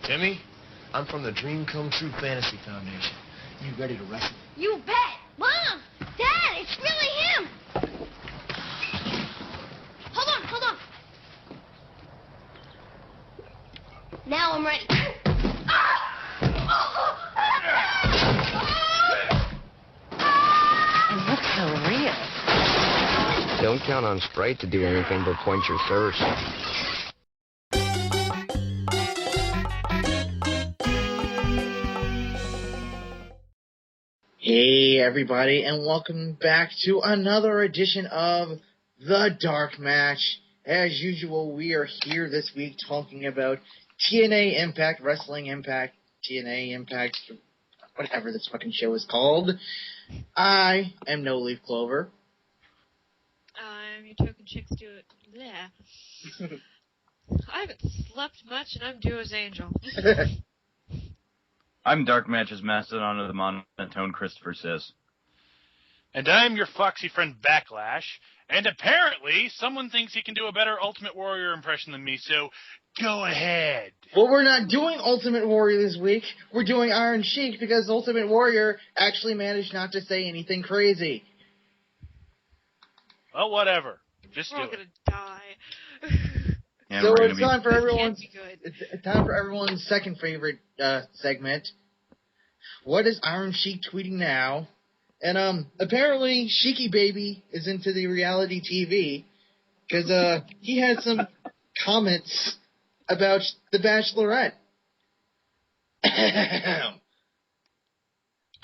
Timmy, I'm from the Dream Come True Fantasy Foundation. You ready to wrestle? You bet! Mom! Dad, it's really him! Hold on. Now I'm ready. It looks so real. Don't count on Sprite to do anything but quench your thirst. Hey everybody, and welcome back to another edition of the Dark Match. As usual, we are here this week talking about TNA Impact, Wrestling Impact, TNA Impact, whatever this fucking show is called. I am No Leaf Clover. I'm your token chicks do it. Yeah. I haven't slept much, and I'm Duo's Angel. I'm DarkMatch's Mastodon of the Monotone, Christopher Sis. And I'm your foxy friend Backlash, and apparently someone thinks he can do a better Ultimate Warrior impression than me, so go ahead. Well, we're not doing Ultimate Warrior this week. We're doing Iron Sheik because Ultimate Warrior actually managed not to say anything crazy. Well, whatever. Just We're all do it. gonna die. And So we're it's time for everyone's. Can't be good. It's time for everyone's second favorite segment. What is Iron Sheik tweeting now? And apparently Sheiky Baby is into the reality TV because he had some comments about The Bachelorette.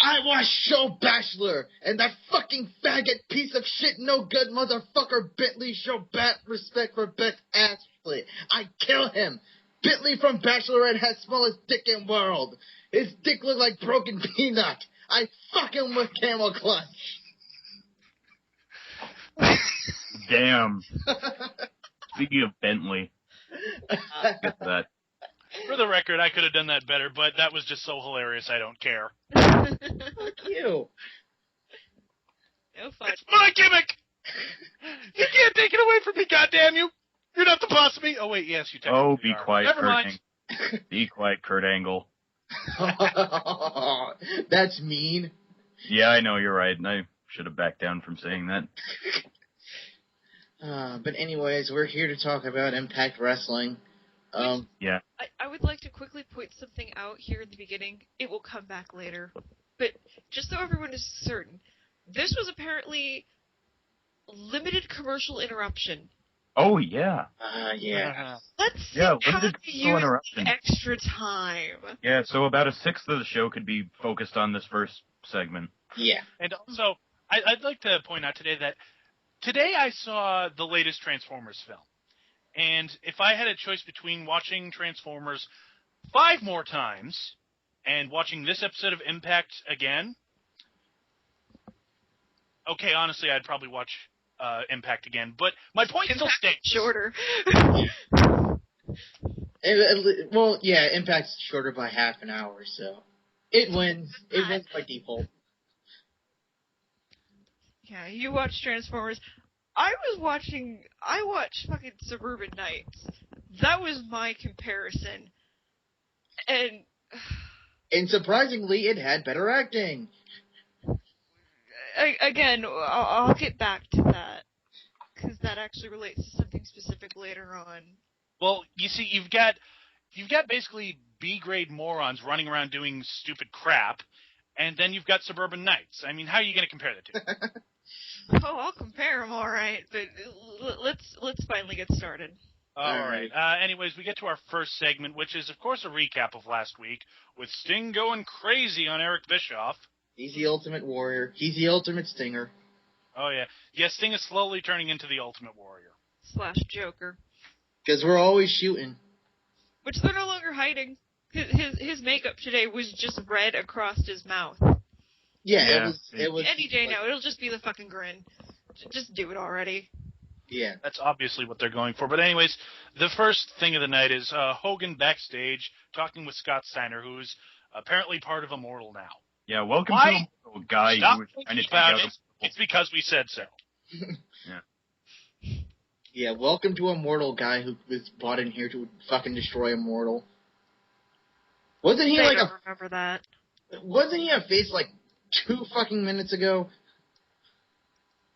I watched Show Bachelor, and that fucking faggot piece of shit, no good motherfucker Bentley show bat respect for Beth Ashley. I kill him. Bentley from Bachelorette has smallest dick in world. His dick looks like broken peanut. I fuck him with camel clutch. Damn. Speaking of Bentley, get that. For the record, I could have done that better, but that was just so hilarious I don't care. Fuck you. No fun. It's my gimmick! You can't take it away from me, goddamn you! You're not the boss of me! Oh wait, yes, you technically Oh, be are. quiet, Never Kurt mind. Be quiet, Kurt Angle. That's mean. Yeah, I know, you're right, and I should have backed down from saying that. But anyways, we're here to talk about Impact Wrestling. Yeah. I would like to quickly point something out here in the beginning. It will come back later. But just so everyone is certain, this was apparently limited commercial interruption. Oh, yeah. Yeah. Let's Yeah, see how limited to commercial use interruption. extra time. Yeah, so about a sixth of the show could be focused on this first segment. Yeah. And also, I'd like to point out today that today I saw the latest Transformers film. And if I had a choice between watching Transformers 5 more times and watching this episode of Impact again, okay, honestly, I'd probably watch Impact again. But my point still stands. Shorter. Well, yeah, Impact's shorter by half an hour, so it wins. It wins by default. Yeah, you watch Transformers. I watched fucking Suburban Nights. That was my comparison. And surprisingly, it had better acting. Again, I'll get back to that. Because that actually relates to something specific later on. Well, you see, you've got basically B-grade morons running around doing stupid crap, and then you've got Suburban Nights. I mean, how are you going to compare the two? Oh, I'll compare them, all right. But let's finally get started. All right. Anyways, we get to our first segment, which is, of course, a recap of last week, with Sting going crazy on Eric Bischoff. He's the Ultimate Warrior. He's the Ultimate Stinger. Oh, yeah. Yeah, Sting is slowly turning into the Ultimate Warrior. / Joker. Because we're always shooting. Which they're no longer hiding. His makeup today was just red across his mouth. Yeah, it was. Any day now, it'll just be the fucking grin. Just do it already. Yeah. That's obviously what they're going for. But anyways, the first thing of the night is Hogan backstage talking with Scott Steiner, who's apparently part of Immortal now. Yeah, welcome Why? to a guy Stop who was trying to thinking take about out it. It's because we said so. Yeah. Yeah, welcome to Immortal guy who was brought in here to fucking destroy Immortal. Wasn't he I don't remember that. Wasn't he a face like 2 fucking minutes ago?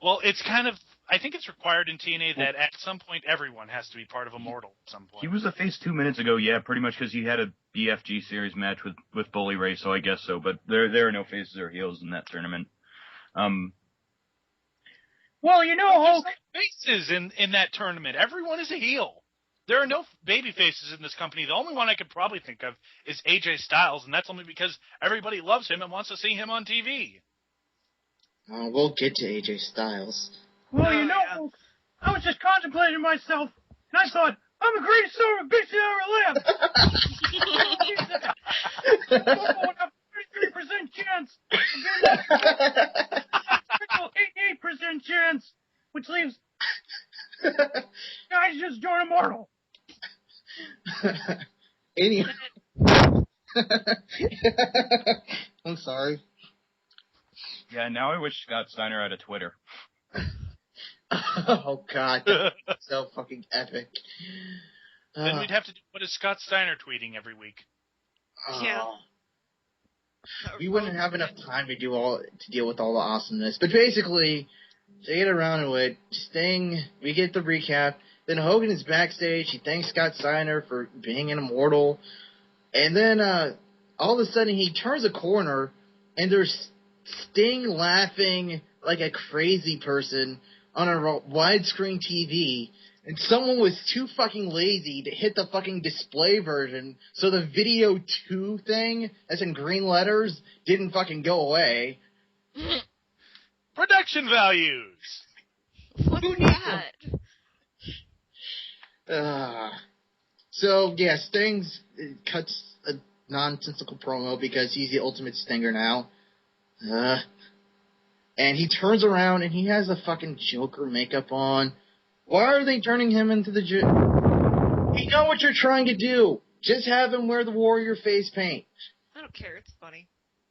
Well, it's kind of... I think it's required in TNA that at some point everyone has to be part of Immortal at some point. He was a face 2 minutes ago, yeah, pretty much because he had a BFG series match with Bully Ray, so I guess so. But there are no faces or heels in that tournament. Well, you know, Hulk. Faces in that tournament. Everyone is a heel. There are no baby faces in this company. The only one I could probably think of is AJ Styles, and that's only because everybody loves him and wants to see him on TV. We'll get to AJ Styles. Well, you know, Hulk, I was just contemplating myself, and I thought, I'm the greatest son of a bitch that ever lived. Oh, I have a 33% chance. 88% chance, which leaves guys just join Immortal. Anyway. I'm sorry. Yeah, now I wish Scott Steiner had a Twitter. Oh, God. That's so fucking epic. Then we'd have to do what is Scott Steiner tweeting every week. Yeah. We wouldn't have enough time to deal with all the awesomeness. But basically, to get around to it, Sting, we get the recap. Then Hogan is backstage. He thanks Scott Steiner for being an Immortal. And then all of a sudden he turns a corner, and there's Sting laughing like a crazy person on a widescreen TV. And someone was too fucking lazy to hit the fucking display version, so the video 2 thing that's in green letters didn't fucking go away. Production values! What's that? So, yeah, Sting's cuts a nonsensical promo because he's the ultimate Stinger now. And he turns around and he has the fucking Joker makeup on. Why are they turning him into the You know what you're trying to do. Just have him wear the Warrior face paint. I don't care. It's funny.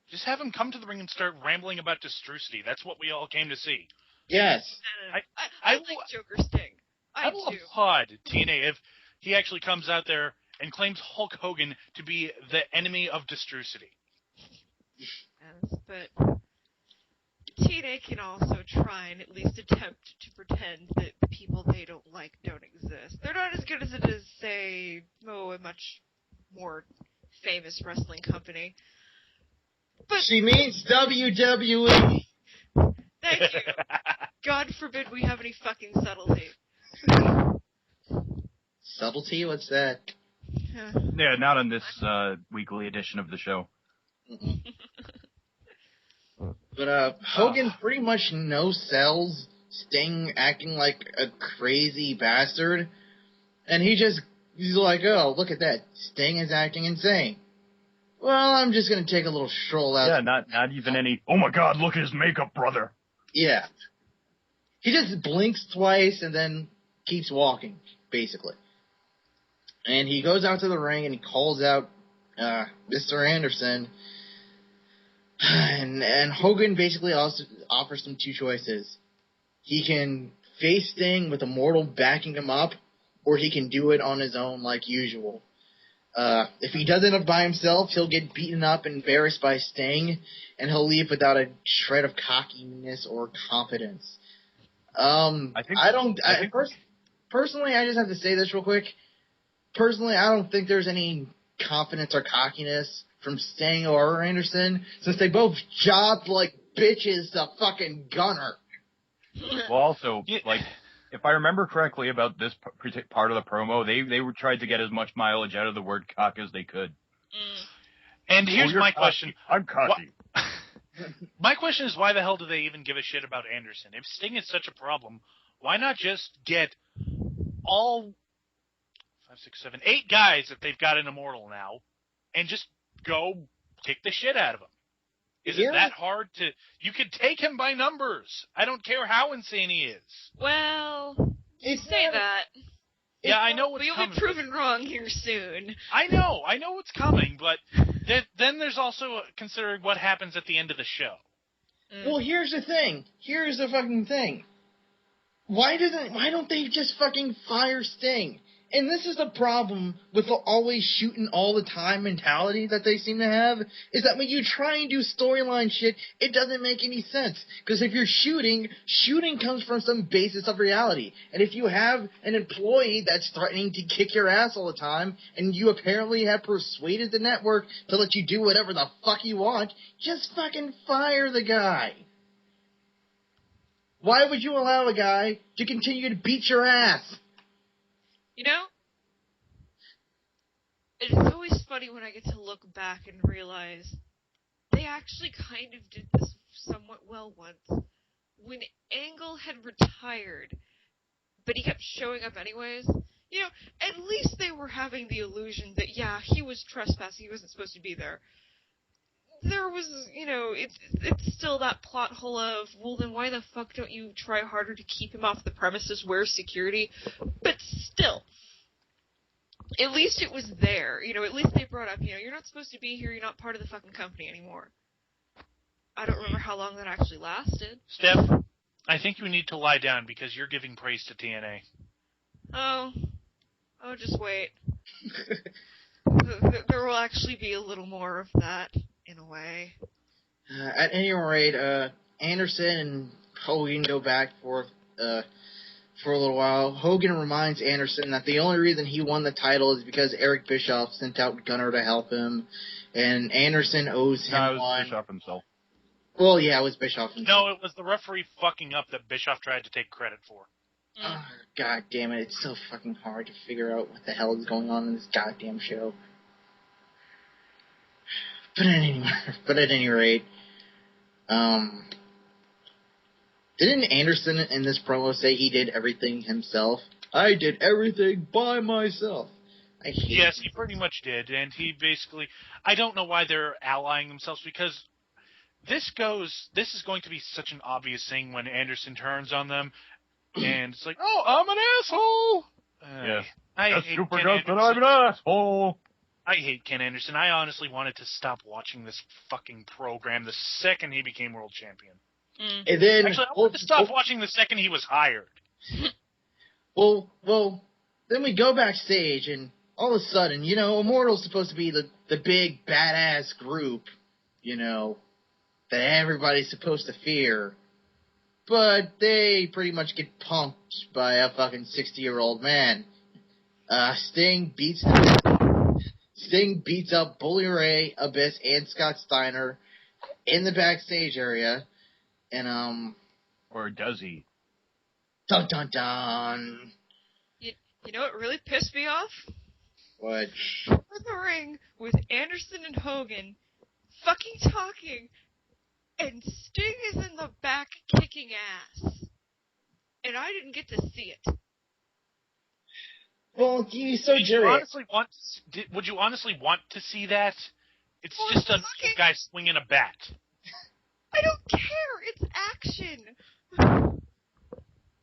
Just have him come to the ring and start rambling about Destrucity. That's what we all came to see. Yes. I like Joker Sting. I will do. applaud TNA if he actually comes out there and claims Hulk Hogan to be the enemy of Destrucity. Yes, but TNA can also try and at least attempt to pretend that the people they don't like don't exist. They're not as good as it is, say, a much more famous wrestling company. But she means WWE. Thank you. God forbid we have any fucking subtlety. Subtlety? What's that? Yeah, not on this weekly edition of the show. But Hogan pretty much no-sells Sting acting like a crazy bastard. And he's like, oh, look at that. Sting is acting insane. Well, I'm just going to take a little stroll out. Yeah, not even any, oh my god, look at his makeup, brother. Yeah. He just blinks twice and then keeps walking, basically. And he goes out to the ring and he calls out Mr. Anderson. And Hogan basically also offers him 2 choices. He can face Sting with Immortal backing him up, or he can do it on his own like usual. If he does it by himself, he'll get beaten up and embarrassed by Sting, and he'll leave without a shred of cockiness or confidence. Personally, I just have to say this real quick. Personally, I don't think there's any confidence or cockiness from Sting or Anderson, since they both jobbed like bitches to fucking Gunner. Well, also, like, if I remember correctly about this part of the promo, they were tried to get as much mileage out of the word cock as they could. And here's my question. I'm cocky. My question is, why the hell do they even give a shit about Anderson? If Sting is such a problem, why not just get all 5, 6, 7, 8 guys that they've got in Immortal now, and just go kick the shit out of him? Is it that hard to... You could take him by numbers. I don't care how insane he is. Well, you say that. Yeah, I know what's coming. But you'll be proven wrong here soon. I know what's coming, but then there's also considering what happens at the end of the show. Well, here's the thing. Here's the fucking thing. Why don't they just fucking fire Sting And this is the problem with the always shooting all the time mentality that they seem to have, is that when you try and do storyline shit, it doesn't make any sense. Because if you're shooting comes from some basis of reality. And if you have an employee that's threatening to kick your ass all the time, and you apparently have persuaded the network to let you do whatever the fuck you want, just fucking fire the guy. Why would you allow a guy to continue to beat your ass? You know, it's always funny when I get to look back and realize they actually kind of did this somewhat well once. When Angle had retired, but he kept showing up anyways, you know, at least they were having the illusion that, yeah, he was trespassing, he wasn't supposed to be there. There was, you know, it's still that plot hole of, well, then why the fuck don't you try harder to keep him off the premises? Where's security? But still, at least it was there. You know, at least they brought up, you know, you're not supposed to be here, you're not part of the fucking company anymore. I don't remember how long that actually lasted. Steph, I think you need to lie down because you're giving praise to TNA. Oh, just wait. There will actually be a little more of that, in a way. At any rate, Anderson and Hogan go back for a little while. Hogan reminds Anderson that the only reason he won the title is because Eric Bischoff sent out Gunner to help him, and Anderson owes him one. Bischoff himself. Well, yeah, it was Bischoff himself. No, it was the referee fucking up that Bischoff tried to take credit for. Oh, God damn it, it's so fucking hard to figure out what the hell is going on in this goddamn show. But at any rate, didn't Anderson in this promo say he did everything himself? I did everything by myself. Yes, he pretty much did, and he basically... I don't know why they're allying themselves, because this is going to be such an obvious thing when Anderson turns on them, and it's like, oh, I'm an asshole! Yes. I That's hate super Ken good, but Anderson. I'm an asshole! I hate Ken Anderson. I honestly wanted to stop watching this fucking program the second he became world champion. And then, Actually, I wanted to stop watching the second he was hired. Well, then we go backstage, and all of a sudden, you know, Immortal's supposed to be the big badass group, you know, that everybody's supposed to fear. But they pretty much get punked by a fucking 60-year-old man. Sting beats up Bully Ray, Abyss, and Scott Steiner in the backstage area, and Or does he? Dun dun dun. You know what really pissed me off? What? In the ring with Anderson and Hogan fucking talking, and Sting is in the back kicking ass. And I didn't get to see it. Well, he's so Would you jury. honestly want to see that? It's Well, just a fucking- guy swinging a bat. I don't care. It's action.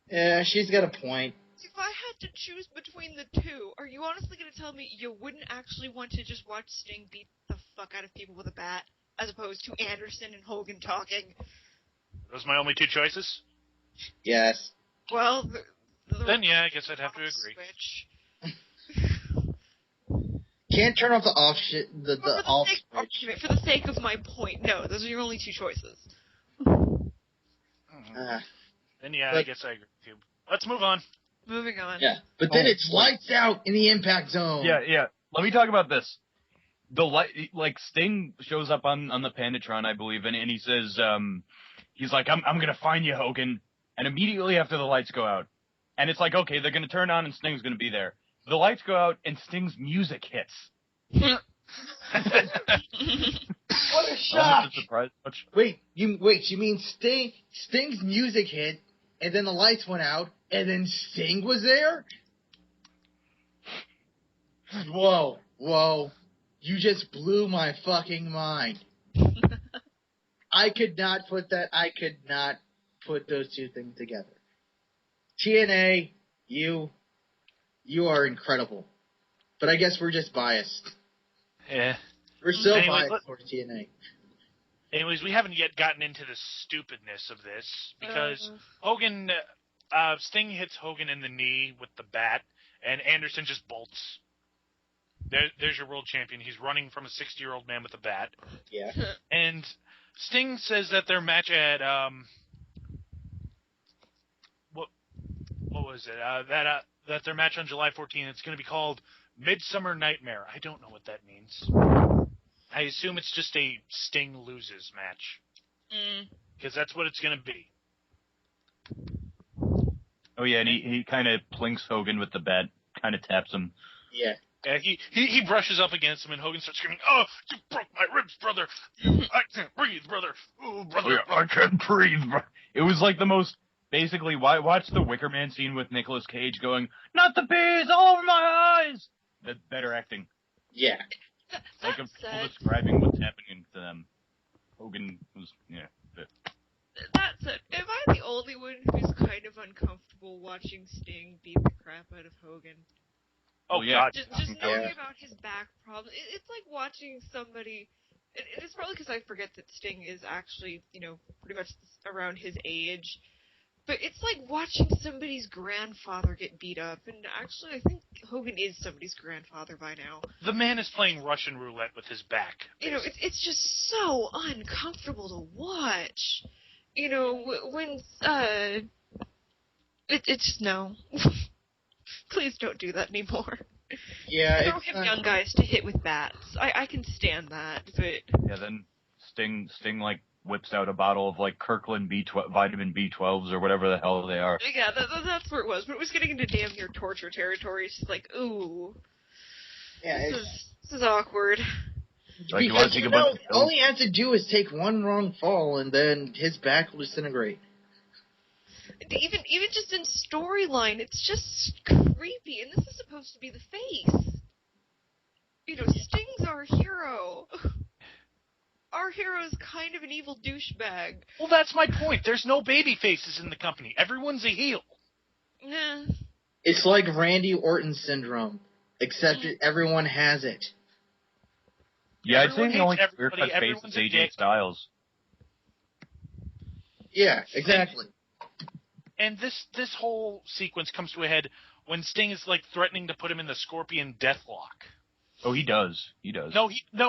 Yeah, she's got a point. If I had to choose between the two, are you honestly going to tell me you wouldn't actually want to just watch Sting beat the fuck out of people with a bat, as opposed to Anderson and Hogan talking? Those are my only two choices? Yes. Well, Then yeah, I guess I'd have to agree. Switch. Can't turn off the off shit. The off switch. For the sake of my point, no, those are your only two choices. Then yeah, I guess I agree with you. Let's move on. Moving on. Yeah, but then it's lights out in the impact zone. Yeah. Let me talk about this. The like Sting shows up on the Pandatron, I believe, and he says, he's like, I'm gonna find you, Hogan. And immediately after the lights go out, and it's like, okay, they're gonna turn on and Sting's gonna be there. The lights go out and Sting's music hits. What a shock! Wait, you mean Sting's music hit, and then the lights went out, and then Sting was there? Whoa. You just blew my fucking mind. I could not put those two things together. TNA, you are incredible. But I guess we're just biased. Yeah. We're so Anyway, biased towards TNA. Anyways, we haven't yet gotten into the stupidness of this, because Hogan Sting hits Hogan in the knee with the bat, and Anderson just bolts. There's your world champion. He's running from a 60-year-old man with a bat. Yeah. And Sting says that their match at what was it? That their match on July 14th, it's going to be called Midsummer Nightmare. I don't know what that means. I assume it's just a Sting loses match. Because that's what it's going to be. Oh yeah, and he kind of plinks Hogan with the bat, kind of taps him. Yeah. Yeah, he brushes up against him, and Hogan starts screaming, "Oh, you broke my ribs, brother! I can't breathe, brother! Oh, brother! I can't breathe." It was like the most, basically, watch the Wicker Man scene with Nicolas Cage going, "Not the bees, all over my eyes!" Better acting. Yeah. Like a full describing what's happening to them. Hogan was, yeah. That said, am I the only one who's kind of uncomfortable watching Sting beat the crap out of Hogan? Oh, yeah. God. Just knowing about his back problem, it's like watching somebody. And it's probably because I forget that Sting is actually, pretty much around his age. But it's like watching somebody's grandfather get beat up. And actually, I think Hogan is somebody's grandfather by now. The man is playing Russian roulette with his back. It's just so uncomfortable to watch. When, it's just no. Please don't do that anymore. Yeah. Throw him young guys to hit with bats. I can stand that, but... Yeah, then Sting like whips out a bottle of like Kirkland vitamin B12s or whatever the hell they are. Yeah, that's where it was. But it was getting into damn near torture territory. It's just like, ooh. Yeah. This is awkward. Like, Because, all he has to do is take one wrong fall, and then his back will disintegrate. Even just in storyline, it's just creepy, and this is supposed to be the face. Sting's our hero. Our hero's kind of an evil douchebag. Well, that's my point. There's no baby faces in the company. Everyone's a heel. Nah. It's like Randy Orton syndrome, except everyone has it. Yeah, I'd say Everyone the only hates clear-cut everybody. face Everyone's is a AJ dick. Styles. Yeah, exactly. And this whole sequence comes to a head when Sting is like threatening to put him in the Scorpion Deathlock. Oh, he does. He does. No,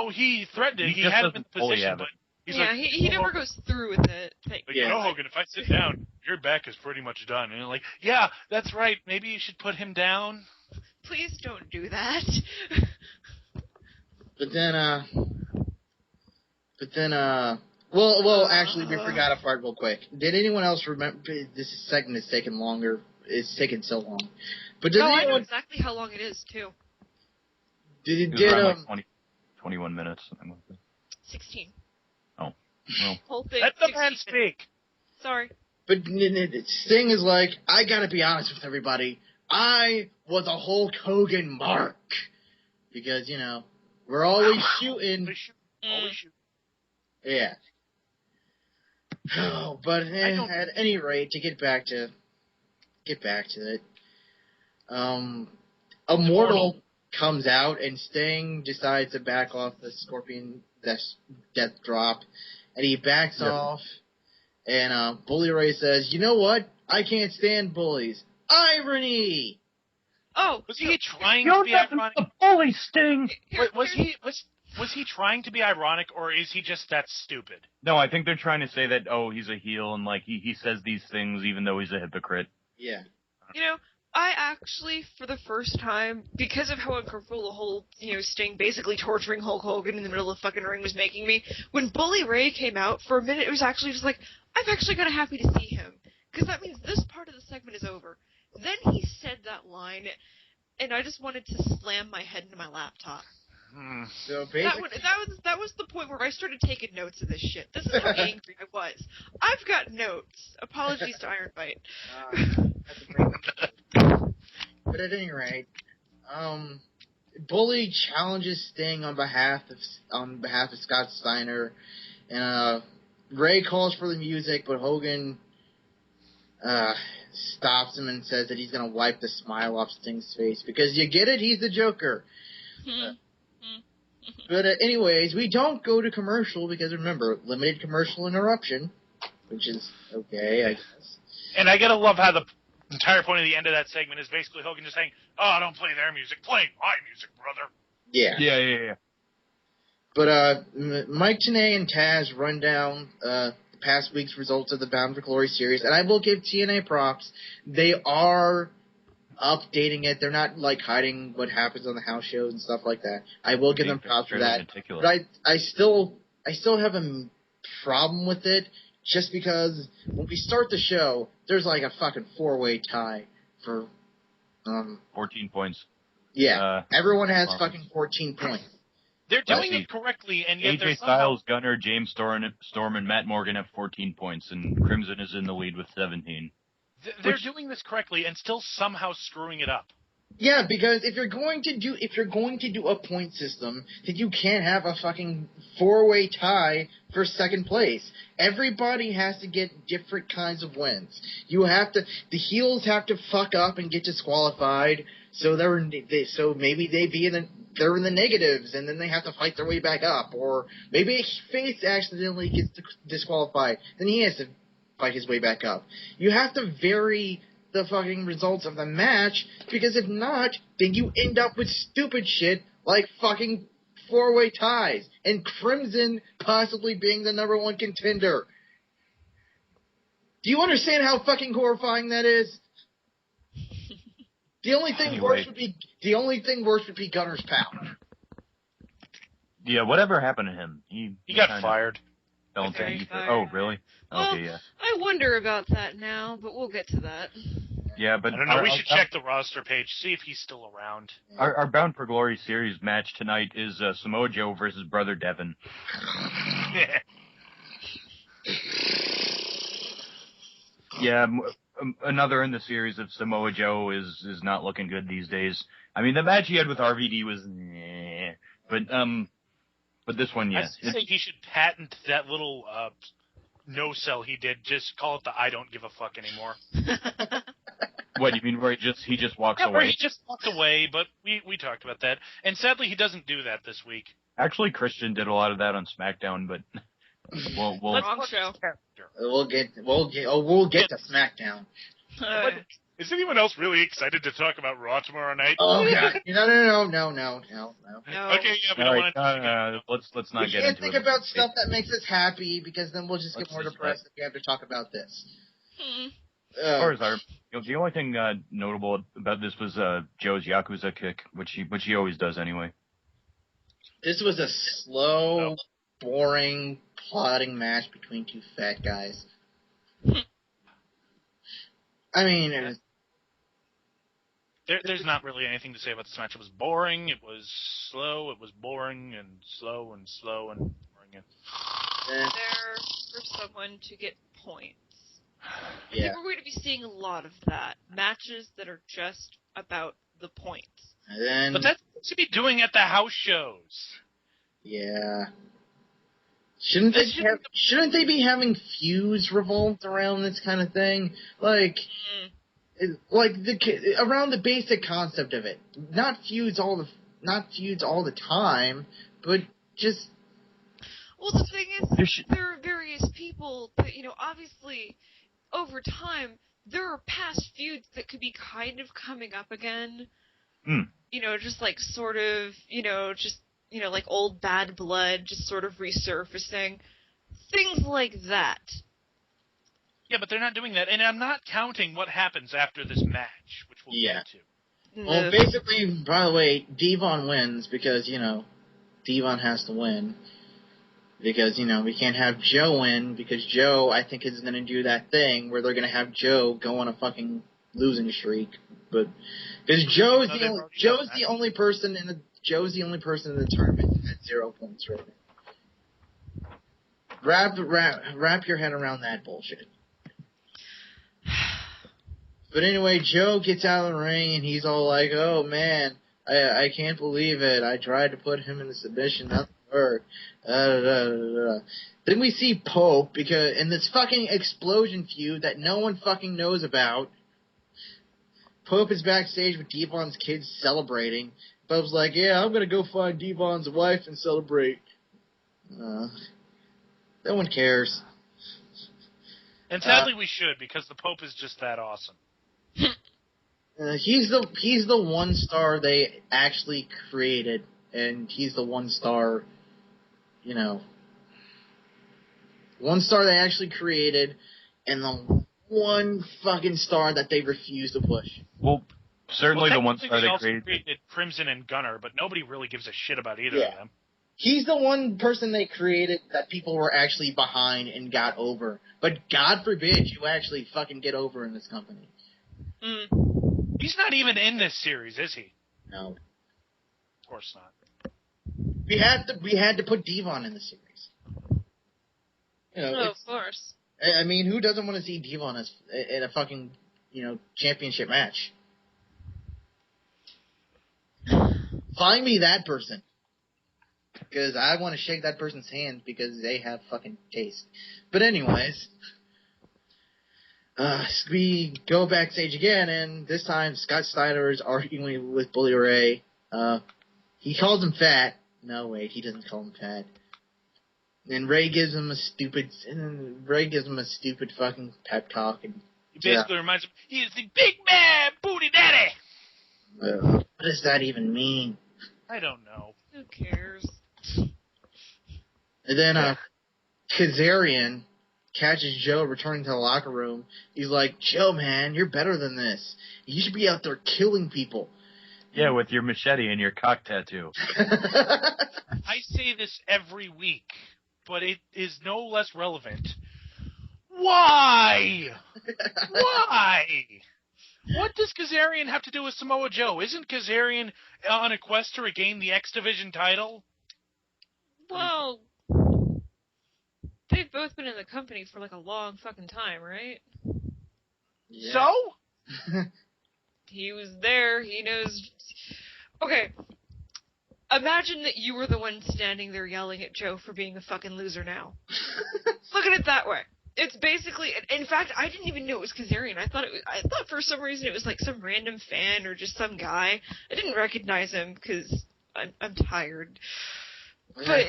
he threatened it. He just had him in doesn't the fully position, have but it. he's Yeah, like, he never goes through with it. Like, Yeah. Hogan, if I sit down, your back is pretty much done. And you're like, yeah, that's right. Maybe you should put him down. Please don't do that. Well, actually, we forgot a part real quick. Did anyone else remember? This segment is taking longer. It's taking so long. But did I know anyone? exactly how long it is, too. It was around like 21 minutes, something like that. 16. Oh, well. Whole thing. Let the 16 man minutes. speak. Sorry. But Sting is like, I gotta be honest with everybody. I was a Hulk Hogan mark because we're always shooting. Always shoot. Yeah. Oh, but at any rate, to get back to it, Immortal comes out and Sting decides to back off the Scorpion death drop, and he backs off. And Bully Ray says, "You know what? I can't stand bullies. Irony." Oh, Was he trying to be ironic? The bully, Sting. Wait, was he trying to be ironic, or is he just that stupid? No, I think they're trying to say that, he's a heel and like he says these things even though he's a hypocrite. Yeah. I actually, for the first time, because of how uncomfortable the whole, Sting basically torturing Hulk Hogan in the middle of the fucking ring was making me, when Bully Ray came out, for a minute it was actually just like, I'm actually kind of happy to see him. Because that means this part of the segment is over. Then he said that line, and I just wanted to slam my head into my laptop. So basically, That was the point where I started taking notes of this shit. This is how angry I was. I've got notes. Apologies to Iron Bite. But at any rate, Bully challenges Sting on behalf of Scott Steiner, and Ray calls for the music, but Hogan stops him and says that he's gonna wipe the smile off Sting's face because you get it, he's the Joker. But anyways, we don't go to commercial because remember, limited commercial interruption, which is okay, I guess. And I gotta love how entire point of the end of that segment is basically Hogan just saying, "Oh, don't play their music, play my music, brother." Yeah. Yeah. But Mike Tenay and Taz run down the past week's results of the Bound for Glory series, and I will give TNA props. They are updating it. They're not like hiding what happens on the house shows and stuff like that. I will give them props for that. Meticulous. But I still have a problem with it, just because when we start the show, there's like a fucking 4-way tie for 14 points. Yeah, everyone has fucking 14 points. They're doing it correctly, and yet AJ Styles, Gunner, James Storm, and Matt Morgan have 14 points, and Crimson is in the lead with 17. They're doing this correctly and still somehow screwing it up. Yeah, because if you're going to do a point system, then you can't have a fucking 4-way tie for second place. Everybody has to get different kinds of wins. The heels have to fuck up and get disqualified, so maybe they're in the negatives, and then they have to fight their way back up. Or maybe a face accidentally gets disqualified, then he has to fight his way back up. You have to vary the fucking results of the match, because if not, then you end up with stupid shit like fucking 4-way ties, and Crimson possibly being the number 1 contender. Do you understand how fucking horrifying that is? The only thing worse would be Gunner's pal. Yeah, whatever happened to him? He got fired. Oh, really? Well, Okay, yeah. I wonder about that now, but we'll get to that. Yeah, but I don't know. We should check the roster page, see if he's still around. Our Bound for Glory series match tonight is Samoa Joe versus Brother Devin. Yeah, another in the series of Samoa Joe is not looking good these days. I mean, the match he had with RVD was, but this one, yeah. I think he should patent that little no-sell he did. Just call it the "I don't give a fuck" anymore. What, you mean where he just walks away? Where he just walked away, but we talked about that. And sadly, he doesn't do that this week. Actually, Christian did a lot of that on SmackDown, but we'll Wrong show. We'll get to SmackDown. Is anyone else really excited to talk about Raw tomorrow night? Oh god, no. No. Okay, yeah, we don't want to. Let's not we get can't into think it. about stuff that makes us happy, because then we'll just get more depressed if we have to talk about this. As far as the only thing notable about this was Joe's Yakuza kick, which he always does anyway. This was a slow, boring, plodding match between two fat guys. I mean, there's not really anything to say about this match. It was boring. It was slow. It was boring and slow and slow and boring. There for someone to get points. Yeah. I think we're going to be seeing a lot of that. Matches that are just about the points. But that's what you should be doing at the house shows. Yeah. Shouldn't they be having feuds revolved around this kind of thing? Like around the basic concept of it. Not feuds all the time, but just. Well, the thing is, there are various people that, obviously, over time, there are past feuds that could be kind of coming up again. Just like sort of, like old bad blood just sort of resurfacing. Things like that. Yeah, but they're not doing that. And I'm not counting what happens after this match, which we'll get to. Well, basically, by the way, Devon wins because, Devon has to win. Because, we can't have Joe win, because Joe, I think, is going to do that thing where they're going to have Joe go on a fucking losing streak. But because Joe's the only person in the tournament at 0 points right now. Wrap your head around that bullshit. But anyway, Joe gets out of the ring and he's all like, "Oh man, I can't believe it. I tried to put him in the submission, nothing worked." Then we see Pope in this fucking explosion feud that no one fucking knows about. Pope is backstage with Devon's kids celebrating. Pope's like, "Yeah, I'm gonna go find Devon's wife and celebrate." No one cares. And sadly we should, because the Pope is just that awesome. He's the one star they actually created, and he's the one star, one star they actually created, and the one fucking star that they refuse to push. Well, certainly the one star they also created. Crimson and Gunner, but nobody really gives a shit about either of them. He's the one person they created that people were actually behind and got over. But God forbid you actually fucking get over in this company. He's not even in this series, is he? No. Of course not. We had to put Devon in the series. Of course. I mean, who doesn't want to see Devon in a fucking, championship match? Find me that person. Because I want to shake that person's hand because they have fucking taste. But anyways, we go backstage again, and this time Scott Steiner is arguing with Bully Ray. He calls him fat. No, wait, he doesn't call him fat. And Ray gives him a stupid fucking pep talk. And he basically reminds him, he is the big man, booty daddy. What does that even mean? I don't know. Who cares? And then Kazarian catches Joe returning to the locker room. He's like, Joe, man, you're better than this. You should be out there killing people. Yeah, with your machete and your cock tattoo. I say this every week, but it is no less relevant. Why? Why? What does Kazarian have to do with Samoa Joe? Isn't Kazarian on a quest to regain the X Division title? Well, they've both been in the company for like a long fucking time, right? Yeah. So? He was there, he knows... Okay, imagine that you were the one standing there yelling at Joe for being a fucking loser now. Look at it that way. It's basically... In fact, I didn't even know it was Kazarian. I thought for some reason it was like some random fan or just some guy. I didn't recognize him because I'm tired. But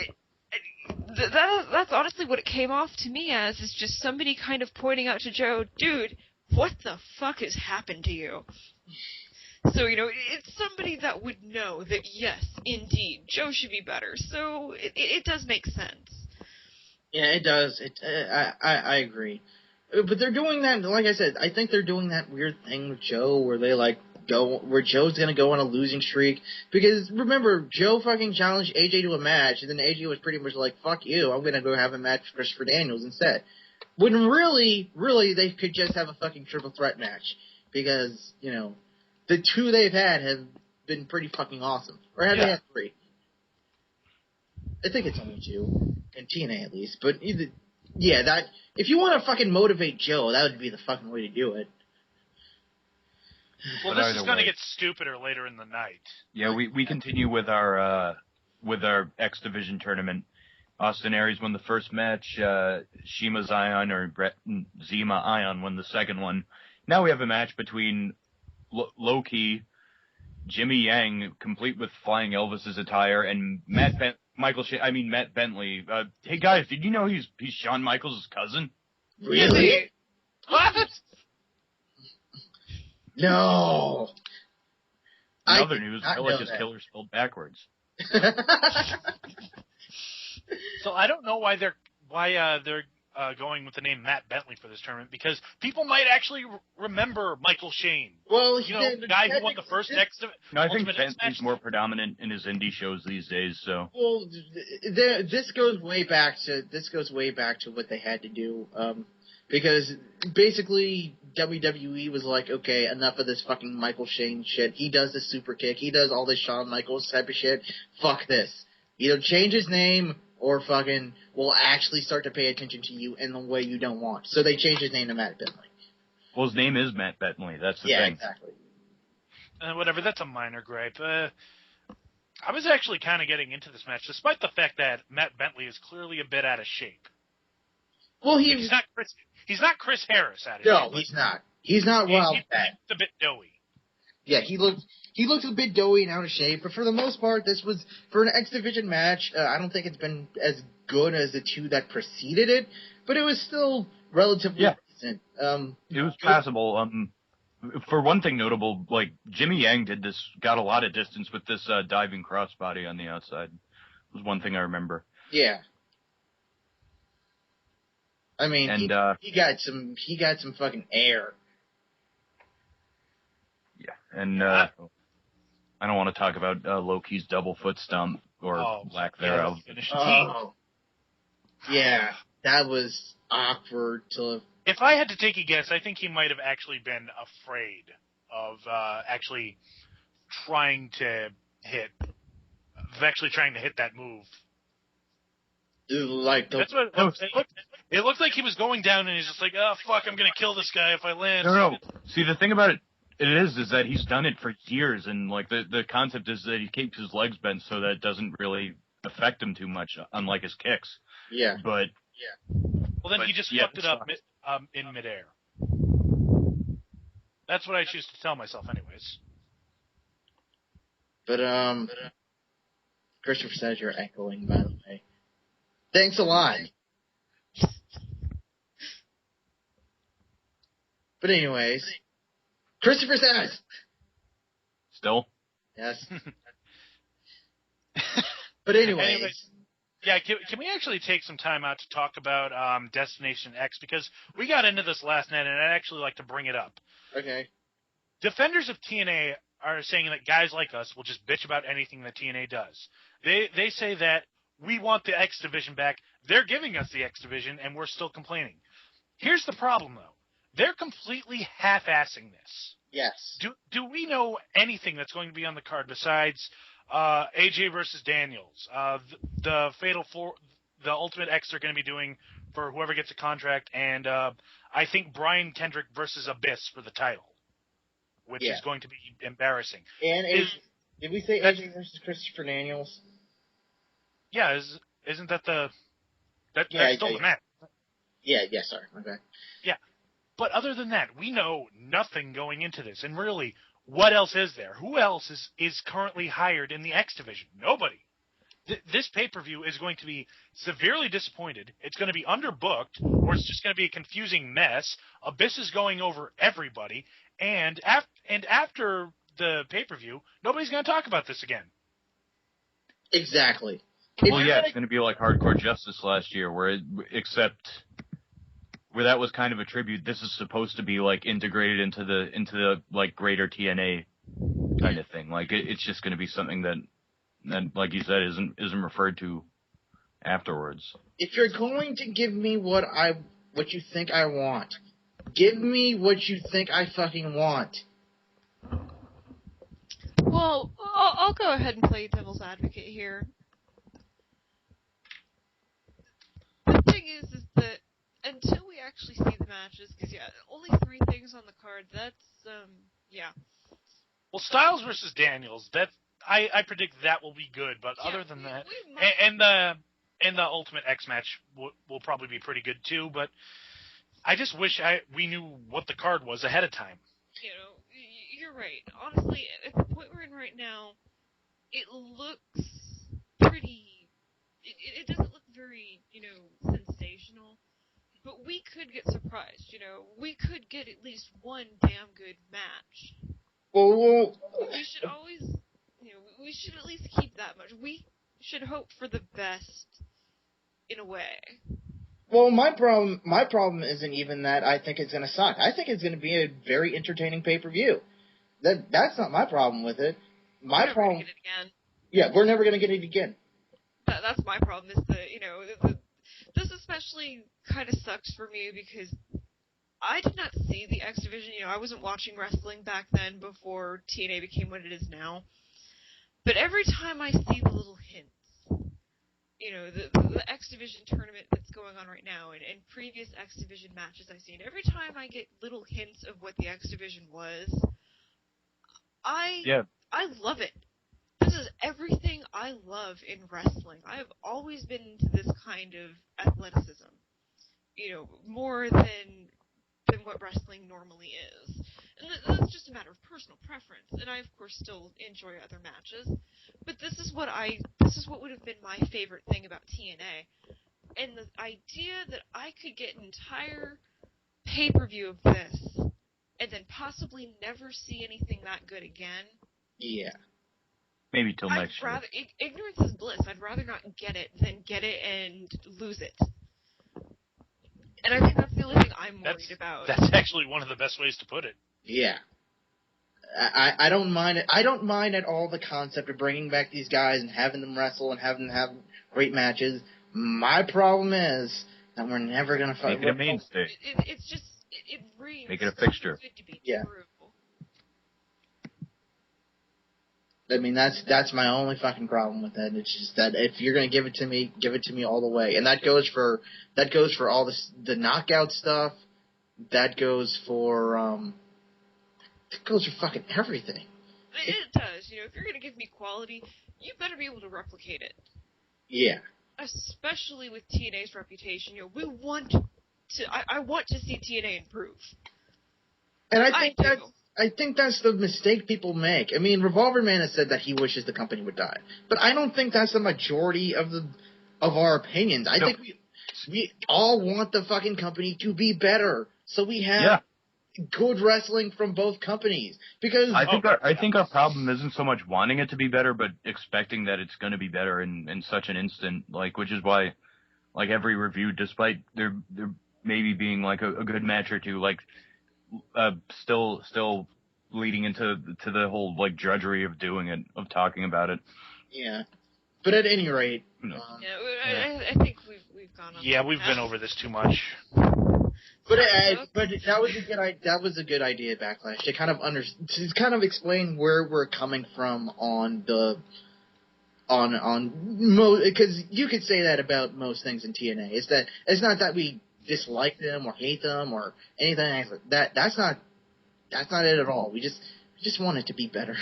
that's honestly what it came off to me as, is just somebody kind of pointing out to Joe, dude, what the fuck has happened to you? So, it's somebody that would know that, yes, indeed, Joe should be better. So it does make sense. Yeah, it does. I agree. But they're doing that, like I said, I think they're doing that weird thing with Joe where they, where Joe's gonna go on a losing streak. Because, remember, Joe fucking challenged AJ to a match, and then AJ was pretty much like, fuck you, I'm gonna go have a match with Christopher Daniels instead. When really, they could just have a fucking triple threat match. Because, the two they've had have been pretty fucking awesome. Or have they had three? I think it's only two. In TNA, at least. But, if you want to fucking motivate Joe, that would be the fucking way to do it. Well, this is going to get stupider later in the night. Yeah, we continue with our X Division tournament. Austin Aries won the first match. Shima Zion or Zima Ion won the second one. Now we have a match between Low-Key, Jimmy Yang, complete with Flying Elvis's attire, and Matt Bentley. Hey guys, did you know he's Shawn Michaels' cousin? Really? What? No. In other news, Village Killer spelled backwards. So I don't know why they're going with the name Matt Bentley for this tournament, because people might actually remember Michael Shane. Well, the guy who won the first No, I think Ultimate X Bentley's match. more predominant in his indie shows these days. So. Well, this goes way back to what they had to do, because basically WWE was like, okay, enough of this fucking Michael Shane shit. He does the super kick. He does all this Shawn Michaels type of shit. Fuck this. Either change his name or fucking we'll actually start to pay attention to you in the way you don't want. So they changed his name to Matt Bentley. Well, his name is Matt Bentley. That's the thing. Yeah, exactly. Whatever, that's a minor gripe. I was actually kind of getting into this match, despite the fact that Matt Bentley is clearly a bit out of shape. Well, He's not Chris Harris out of no, shape. he's not. He's not wild fat. He's a bit doughy. Yeah, he looks a bit doughy and out of shape, but for the most part, this was, for an X Division match, I don't think it's been as good as the two that preceded it, but it was still relatively decent. It was passable. For one thing notable, like, Jimmy Yang got a lot of distance with this diving crossbody on the outside. Was one thing I remember. Yeah. I mean, And, he got some fucking air. Yeah, and I don't want to talk about Loki's double foot stomp or lack thereof. Oh. Yeah, that was awkward to... If I had to take a guess, I think he might have actually been afraid of actually trying to hit that move. Like the... That's what it looked like. He was going down, and he's just like, "Oh fuck, I'm gonna kill this guy if I land." No. See, the thing about it is that he's done it for years, and like the concept is that he keeps his legs bent so that it doesn't really affect him too much, unlike his kicks. Yeah. But well, then he just fucked it up in midair. That's what I choose to tell myself, anyways. But Christopher says you're echoing, by the way. Thanks a lot. But anyways, Christopher says. Still? Yes. But anyways. Yeah, can we actually take some time out to talk about Destination X? Because we got into this last night, and I'd actually like to bring it up. Okay. Defenders of TNA are saying that guys like us will just bitch about anything that TNA does. They say that we want the X Division back. They're giving us the X Division, and we're still complaining. Here's the problem, though. They're completely half-assing this. Yes. Do we know anything that's going to be on the card besides AJ versus Daniels, the Fatal Four, the Ultimate X they're going to be doing for whoever gets a contract, and I think Brian Kendrick versus Abyss for the title, which is going to be embarrassing. And did we say AJ versus Christopher Daniels? Yeah, isn't that that's still the match? Yeah, sorry, okay. Yeah. But other than that, we know nothing going into this. And really, what else is there? Who else is currently hired in the X Division? Nobody. This pay-per-view is going to be severely disappointed. It's going to be underbooked, or it's just going to be a confusing mess. Abyss is going over everybody. And after the pay-per-view, nobody's going to talk about this again. Exactly. Well, yeah, it's going to be like Hardcore Justice last year, except where that was kind of a tribute. This is supposed to be like integrated into the like greater TNA kind of thing. Like it's just going to be something that, like you said, isn't referred to afterwards. If you're going to give me what you think I want, give me what you think I fucking want. Well, I'll go ahead and play devil's advocate here. The thing is that until we actually see the matches, because only 3 things on the card. That's Well, Styles versus Daniels. I predict that will be good. But other than that, and the Ultimate X match will probably be pretty good too. But I just wish we knew what the card was ahead of time. You're right. Honestly, at the point we're in right now, it looks pretty. It doesn't look very, sensational. But we could get surprised, We could get at least one damn good match. Well, we should always, we should at least keep that much. We should hope for the best, in a way. Well, my problem isn't even that I think it's going to suck. I think it's going to be a very entertaining pay-per-view. That's not my problem with it. My problem. Get it again. Yeah, we're never going to get it again. That's my problem. Is that this especially kind of sucks for me because I did not see the X Division. I wasn't watching wrestling back then before TNA became what it is now. But every time I see the little hints, the X Division tournament that's going on right now and previous X Division matches I've seen, every time I get little hints of what the X Division was, I love it. This is everything I love in wrestling. I have always been into this kind of athleticism, more than what wrestling normally is. And that's just a matter of personal preference. And I, of course, still enjoy other matches. But this is what would have been my favorite thing about TNA. And the idea that I could get an entire pay-per-view of this and then possibly never see anything that good again. Yeah. Maybe till next year. Ignorance is bliss. I'd rather not get it than get it and lose it. And I think that's the only thing I'm worried about. That's actually one of the best ways to put it. Yeah. I don't mind it. I don't mind at all the concept of bringing back these guys and having them wrestle and having them have great matches. My problem is that we're never going to fight. Make it a mainstay. It's just, it really Make it a fixture. good to be Yeah. true. I mean, that's my only fucking problem with it. It's just that if you're gonna give it to me all the way, and that goes for all the knockout stuff. That goes for fucking everything. It does. You know, if you're gonna give me quality, you better be able to replicate it. Yeah. Especially with TNA's reputation. You know, we want to. I want to see TNA improve. And I think that's the mistake people make. I mean, Revolver Man has said that he wishes the company would die, but I don't think that's the majority of our opinions. I think we all want the fucking company to be better, so we have good wrestling from both companies. Because I think our problem isn't so much wanting it to be better, but expecting that it's going to be better in such an instant. Like, which is why, like, every review, despite there maybe being like a good match or two, like. Still leading into the whole like drudgery of doing it, of talking about it. Yeah, but at any rate, I think we've gone on. Yeah, we've been over this too much. But that was a good idea, Backlash, to kind of explain where we're coming from because you could say that about most things in TNA. It's not that we dislike them or hate them or anything like that. That's not it at all. We just want it to be better,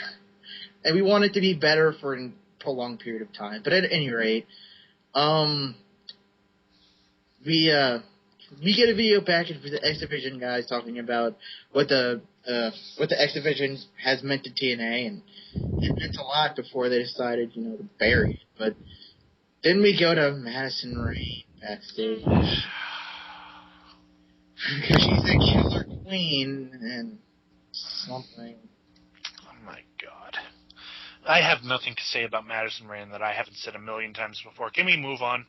and we want it to be better for a prolonged period of time. But at any rate, we get a video package for the X Division guys talking about what the X Division has meant to TNA, and it meant a lot before they decided to bury it. But then we go to Madison Rain backstage. Because she's a killer queen and something. Oh my god. I have nothing to say about Madison Rand that I haven't said a million times before. Can we move on?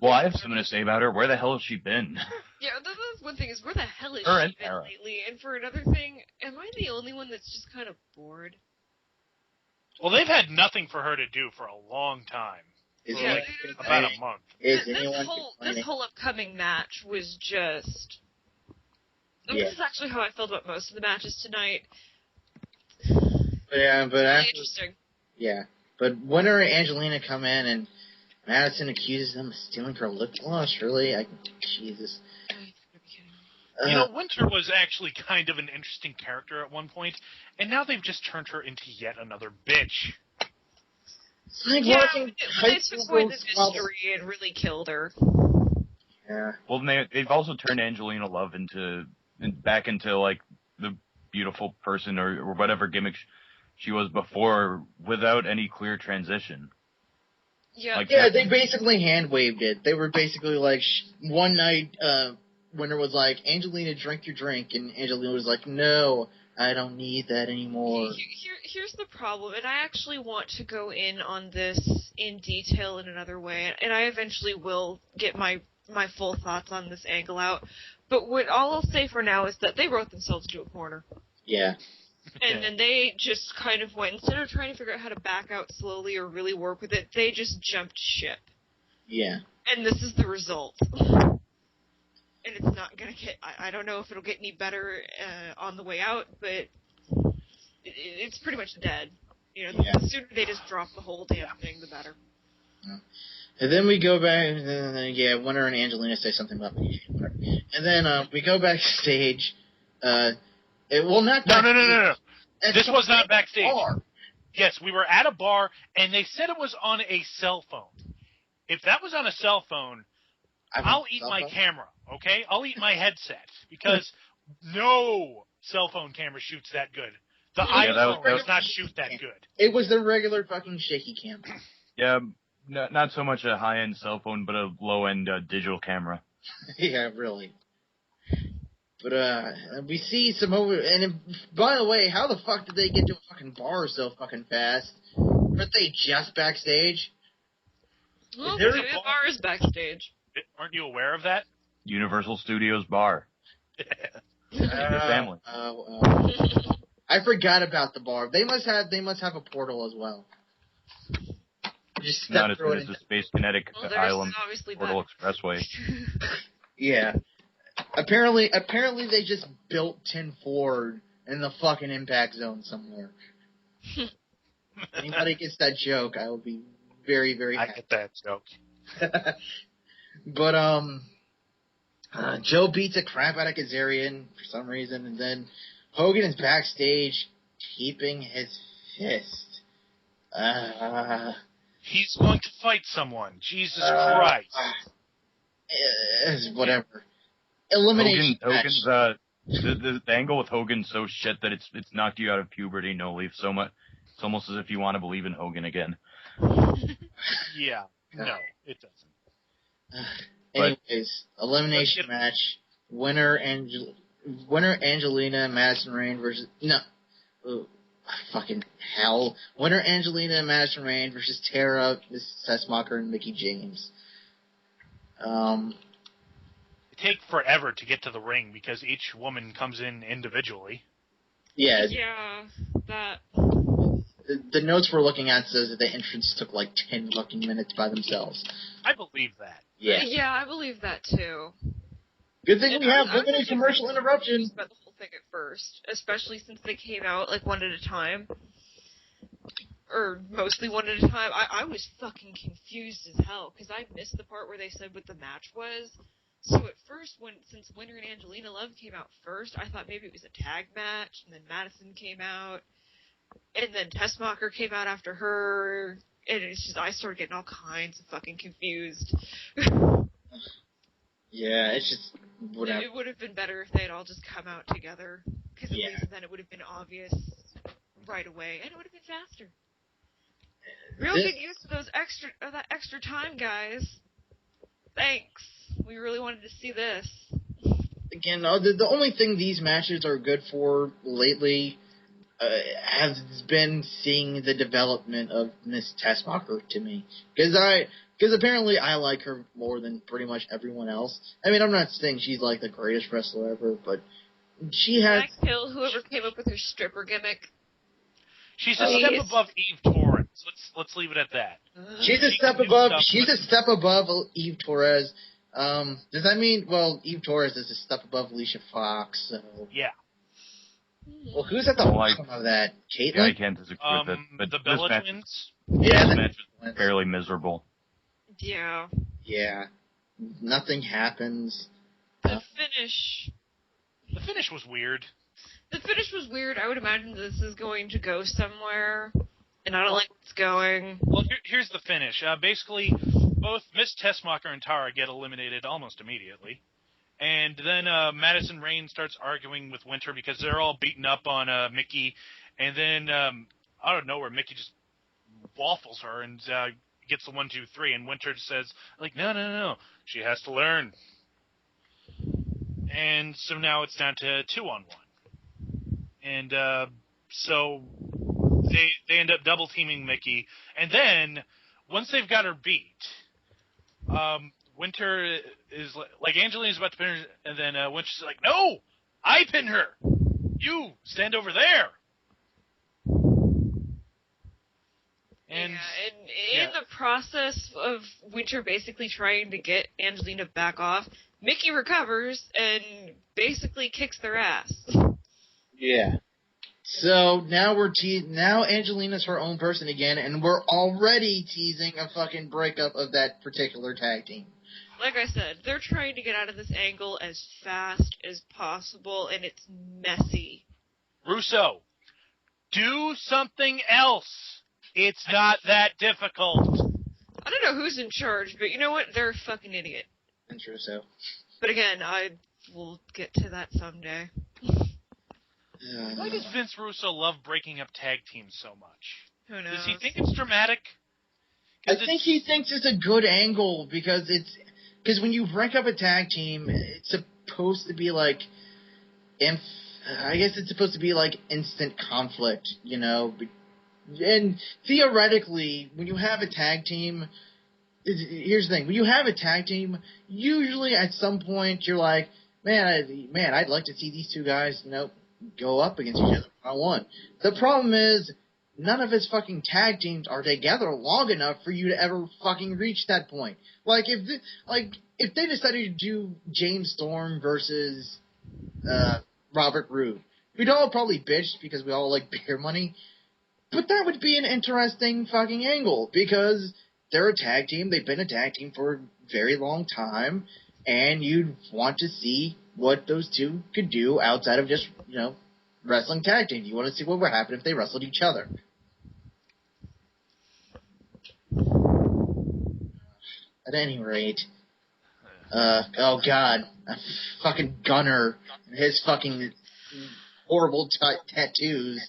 Well, I have something to say about her. Where the hell has she been? Yeah, that's one thing is, where the hell is Her she been Tara. lately? And for another thing, am I the only one that's just kind of bored? Well, they've had nothing for her to do for a long time. About a month. This whole upcoming match was just... This is actually how I felt about most of the matches tonight. But interesting. Yeah, but Winter and Angelina come in, and Madison accuses them of stealing her lip gloss. Really, Jesus. Winter was actually kind of an interesting character at one point, and now they've just turned her into yet another bitch. It's like watching they took away the mystery and really killed her. Yeah. Well, they've also turned Angelina Love back into like the beautiful person or whatever gimmick she was before, without any clear transition. Yeah, they basically hand-waved it. They were basically like, one night, Winter was like, Angelina, drink your drink, and Angelina was like, no, I don't need that anymore. Here's the problem, and I actually want to go in on this in detail in another way, and I eventually will get my full thoughts on this angle out. But all I'll say for now is that they wrote themselves into a corner. Yeah. And then they just kind of went, instead of trying to figure out how to back out slowly or really work with it, they just jumped ship. Yeah. And this is the result. And it's not going to get, I don't know if it'll get any better on the way out, but it's pretty much dead. The sooner they just drop the whole damn thing, the better. Yeah. And then we go back, Winter and Angelina say something about me. And then we go backstage. No. This was not backstage. Bar. Yes, we were at a bar, and they said it was on a cell phone. If that was on a cell phone, I'll eat my camera, okay? I'll eat my headset, because no cell phone camera shoots that good. The iPhone does not shoot that good. It was the regular fucking shaky camera. Yeah, not so much a high-end cell phone, but a low-end digital camera. Yeah, really. But we see Samoa, and by the way, how the fuck did they get to a fucking bar so fucking fast? Weren't they just backstage? Well, There's the bar is backstage. Aren't you aware of that? Universal Studios bar. Family. I forgot about the bar. They must have a portal as well. Just Not as step through good it as the into- Space Kinetic Well, Island obviously Portal Expressway. Yeah. Apparently they just built Tin Ford in the fucking impact zone somewhere. Anybody gets that joke, I will be very, very I happy. get that joke. But Joe beats the crap out of Kazarian for some reason, and then Hogan is backstage keeping his fist. He's going to fight someone. Jesus Christ. Whatever. Elimination Hogan's match. the angle with Hogan's so shit that it's knocked you out of puberty, no leaf so much. It's almost as if you want to believe in Hogan again. Yeah. No, it doesn't. Anyways, elimination match. Winner Angelina Madison Rain versus fucking hell. Winner Angelina Madison Rain versus Tara, Mrs. Tessmacher, and Mickie James. It takes forever to get to the ring because each woman comes in individually. Yeah. Yeah, that. The notes we're looking at says that the entrance took like 10 fucking minutes by themselves. I believe that. Yeah. Yeah, I believe that too. Good thing And we have I was limited actually commercial pretty interruption. confused about the whole thing at first, especially since they came out like one at a time, or mostly one at a time. I was fucking confused as hell because I missed the part where they said what the match was. So at first, since Winter and Angelina Love came out first, I thought maybe it was a tag match, and then Madison came out, and then Tessmacher came out after her, and it's just I started getting all kinds of fucking confused. Yeah, it's just whatever. It would have been better if they had all just come out together, because at least then it would have been obvious right away, and it would have been faster. Real good use of that extra time, guys. Thanks. We really wanted to see this. Again, the only thing these matches are good for lately has been seeing the development of Miss Tessmacher to me. Because apparently I like her more than pretty much everyone else. I mean, I'm not saying she's like the greatest wrestler ever, but she has... Jack Hill, whoever came up with her stripper gimmick. She's a step above Eve Torres. Let's leave it at that. She's a step above Eve Torres. Does that mean, well, Eve Torres is a step above Alicia Fox, so... Yeah. Well, who's at the bottom of that? Caitlyn? Yeah, I can't disagree with it. But the Bella Twins? Yeah, this match was fairly miserable. Yeah. Yeah. Nothing happens. The finish. The finish was weird. The finish was weird. I would imagine this is going to go somewhere, and I don't like where it's going. Well, here's the finish. Basically, both Miss Tessmacher and Tara get eliminated almost immediately. And then Madison Rain starts arguing with Winter because they're all beaten up on Mickie. And then out of nowhere, Mickie just waffles her and gets the 1, 2, 3. And Winter says, like, no. She has to learn. And so now it's down to 2-on-1. And so they end up double teaming Mickie. And then once they've got her beat, Winter is like Angelina's about to pin her, and then Winter's like, "No, I pin her. You stand over there." And in the process of Winter basically trying to get Angelina back off, Mickie recovers and basically kicks their ass. Yeah. So now now Angelina's her own person again, and we're already teasing a fucking breakup of that particular tag team. Like I said, they're trying to get out of this angle as fast as possible, and it's messy. Russo, do something else. It's not that difficult. I don't know who's in charge, but you know what? They're a fucking idiot. And Russo. But again, I will get to that someday. Why does Vince Russo love breaking up tag teams so much? Who knows? Does he think it's dramatic? I think he thinks it's a good angle because when you break up a tag team, it's supposed to be like I guess it's supposed to be like instant conflict, you know. And theoretically, when you have a tag team, here's the thing: when you have a tag team, usually at some point you're like, man, I'd like to see these two guys, go up against each other one-on-one. The problem is, none of his fucking tag teams are together long enough for you to ever fucking reach that point. Like if they decided to do James Storm versus Robert Roode, we'd all probably bitch because we all like beer money. But that would be an interesting fucking angle because they're a tag team. They've been a tag team for a very long time, and you'd want to see what those two could do outside of just, wrestling tag teams. You want to see what would happen if they wrestled each other. At any rate, oh god, a fucking Gunner and his fucking horrible tattoos.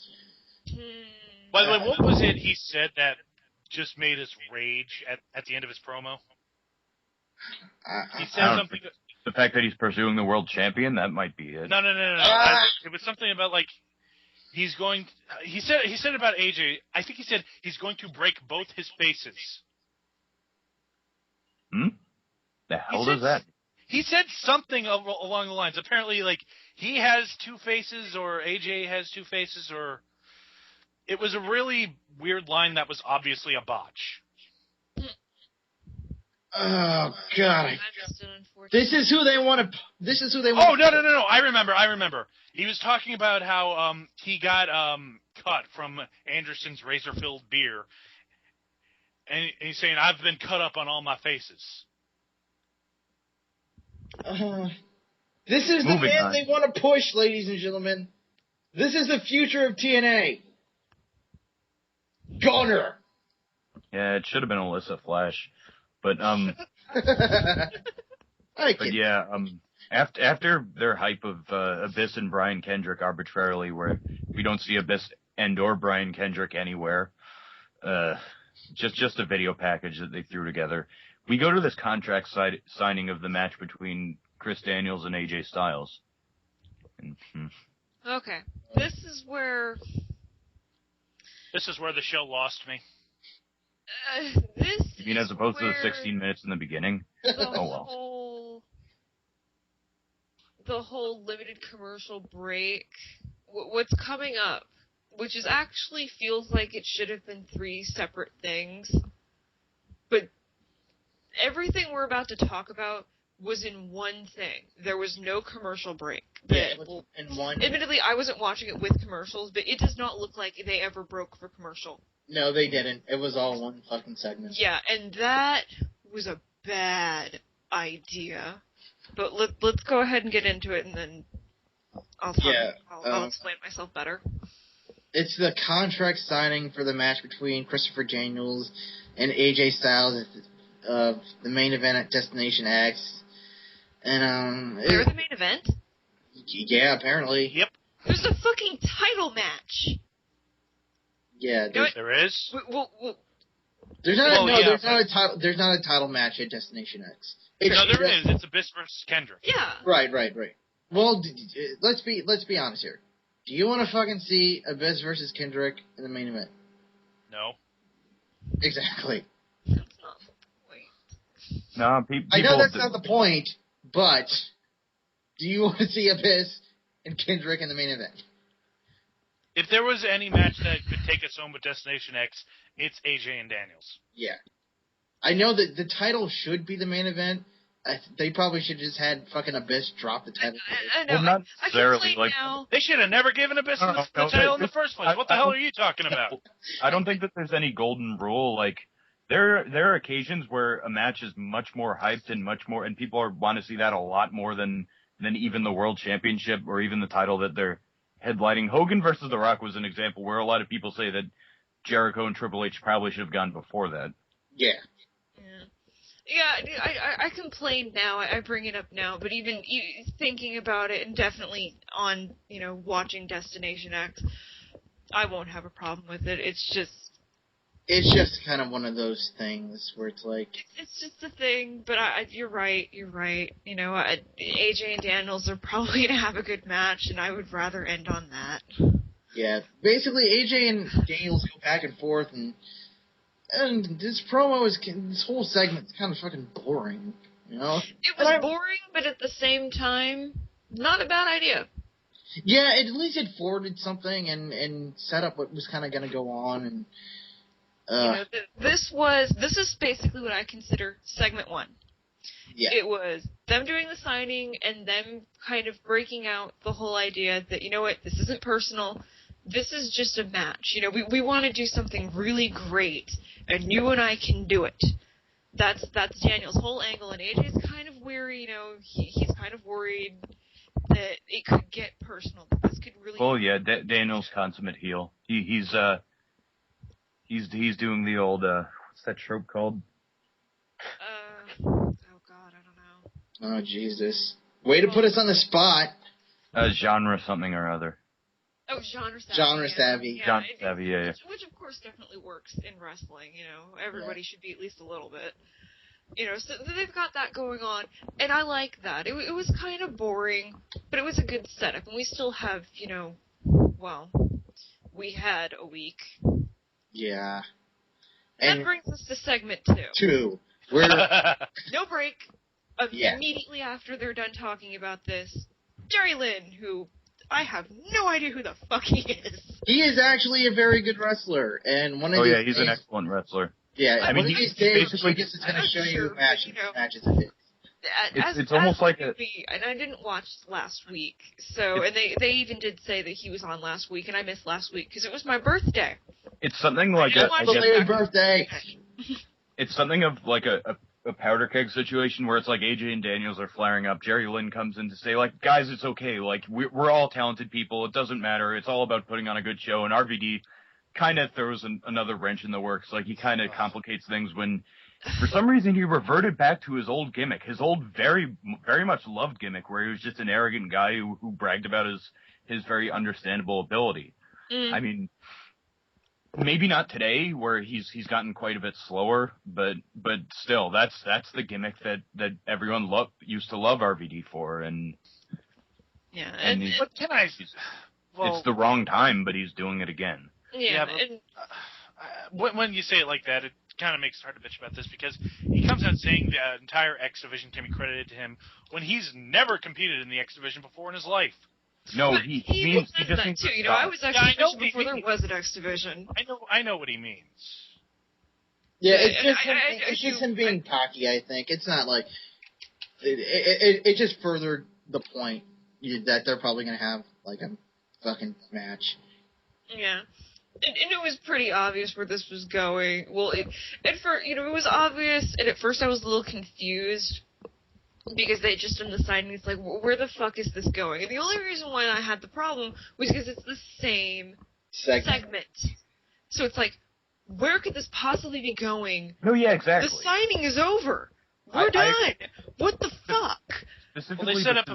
By the way, what was it he said that just made us rage at the end of his promo? He said something. The fact that he's pursuing the world champion, that might be it. No. It was something about like he's going. He said about AJ. I think he said he's going to break both his faces. The hell does that? He said something along the lines. Apparently, like he has two faces, or AJ has two faces, or it was a really weird line that was obviously a botch. Oh god! This is who they want to. This is who they want. Oh no! I remember. He was talking about how he got cut from Anderson's razor-filled beer, and he's saying, "I've been cut up on all my faces." This is the man they want to push, ladies and gentlemen. This is the future of TNA. Gunner. Yeah, it should have been Alyssa Flash. But after their hype of Abyss and Brian Kendrick arbitrarily, where we don't see Abyss and/or Brian Kendrick anywhere, just a video package that they threw together, we go to this contract signing of the match between Chris Daniels and AJ Styles. Okay, this is where the show lost me. You mean as opposed to the 16 minutes in the beginning? The whole limited commercial break, what's coming up, which is actually feels like it should have been 3 separate things, but everything we're about to talk about was in one thing. There was no commercial break. In one. Admittedly, I wasn't watching it with commercials, but it does not look like they ever broke for commercial. No, they didn't. It was all one fucking segment. Yeah, and that was a bad idea. But let's go ahead and get into it, and then I'll explain myself better. It's the contract signing for the match between Christopher Daniels and AJ Styles at the main event at Destination X. And they're the main event? Yeah, apparently. Yep. There's a fucking title match. Yeah, there is. There's not a title match at Destination X. There is. It's Abyss versus Kendrick. Yeah. Right. Well, let's be honest here. Do you want to fucking see Abyss versus Kendrick in the main event? No. Exactly. That's not the point. No, people. I know that's not the point, but do you want to see Abyss and Kendrick in the main event? If there was any match that could take us home with Destination X, it's AJ and Daniels. Yeah. I know that the title should be the main event. They probably should just had fucking Abyss drop the title. I know. Well, not necessarily. They should have never given Abyss the title in the first place. What the hell are you talking about? I don't think that there's any golden rule. Like, there are occasions where a match is much more hyped and people want to see that a lot more than even the World Championship or even the title that they're headlining. Hogan versus The Rock was an example where a lot of people say that Jericho and Triple H probably should have gone before that. Yeah. Yeah, I complain now. I bring it up now, but even thinking about it, and definitely on watching Destination X, I won't have a problem with it. It's just It's just kind of one of those things where it's like... It's just a thing, but you're right. You know, AJ and Daniels are probably going to have a good match, and I would rather end on that. Yeah, basically AJ and Daniels go back and forth, and this whole segment's kind of fucking boring, you know? It was boring, but at the same time, not a bad idea. Yeah, at least it forwarded something and set up what was kind of going to go on, and... You know, this is basically what I consider segment 1. Yeah. It was them doing the signing and them kind of breaking out the whole idea that, you know what, this isn't personal, this is just a match. You know, we want to do something really great, and you and I can do it. That's Daniel's whole angle, and AJ's kind of weary, you know, he's kind of worried that it could get personal, that this could really... Oh, yeah, Daniel's consummate heel. He's doing the old, what's that trope called? Oh God, I don't know. Oh, Jesus. Way to put us on the spot. Genre something or other. Oh, genre savvy. Genre savvy. Yeah, Genre savvy, yeah. Which of course definitely works in wrestling, you know. Everybody should be at least a little bit. You know, so they've got that going on, and I like that. It was kind of boring, but it was a good setup, and we still have, you know, well, we had a week. Yeah. And that brings us to segment 2. 2. We're... No break. Immediately after they're done talking about this, Jerry Lynn, who I have no idea who the fuck he is. He is actually a very good wrestler, and one of these he's an excellent wrestler. Yeah, I mean, one of these days, I guess it's going to show you matches of it. It's almost like a... And I didn't watch last week, so... And they even did say that he was on last week, and I missed last week, because it was my birthday. It's something like a... Belated birthday! It's something of like a powder keg situation where it's like AJ and Daniels are flaring up. Jerry Lynn comes in to say, like, guys, it's okay. Like, we're all talented people. It doesn't matter. It's all about putting on a good show. And RVD kind of throws another wrench in the works. Like, he kind of complicates things when, for some reason, he reverted back to his old gimmick. His old, very, very much loved gimmick where he was just an arrogant guy who bragged about his very understandable ability. I mean... Maybe not today, where he's gotten quite a bit slower, but still, that's the gimmick that everyone used to love RVD for, and and what can I? Well, it's the wrong time, but he's doing it again. Yeah, but when you say it like that, it kind of makes it hard to bitch about this because he comes out saying the entire X Division can be credited to him when he's never competed in the X Division before in his life. No, he just means too. You know, I was X Division before there was an X Division. I know what he means. Yeah, it's just him being cocky. I think it's not like it just furthered the point that they're probably gonna have like a fucking match. Yeah. And it was pretty obvious where this was going. Well, it was obvious, and at first I was a little confused. Because they just done the signing, it's like, where the fuck is this going? And the only reason why I had the problem was because it's the same segment. So it's like, where could this possibly be going? No, yeah, exactly. The signing is over. We're done. What the fuck? Well, they set up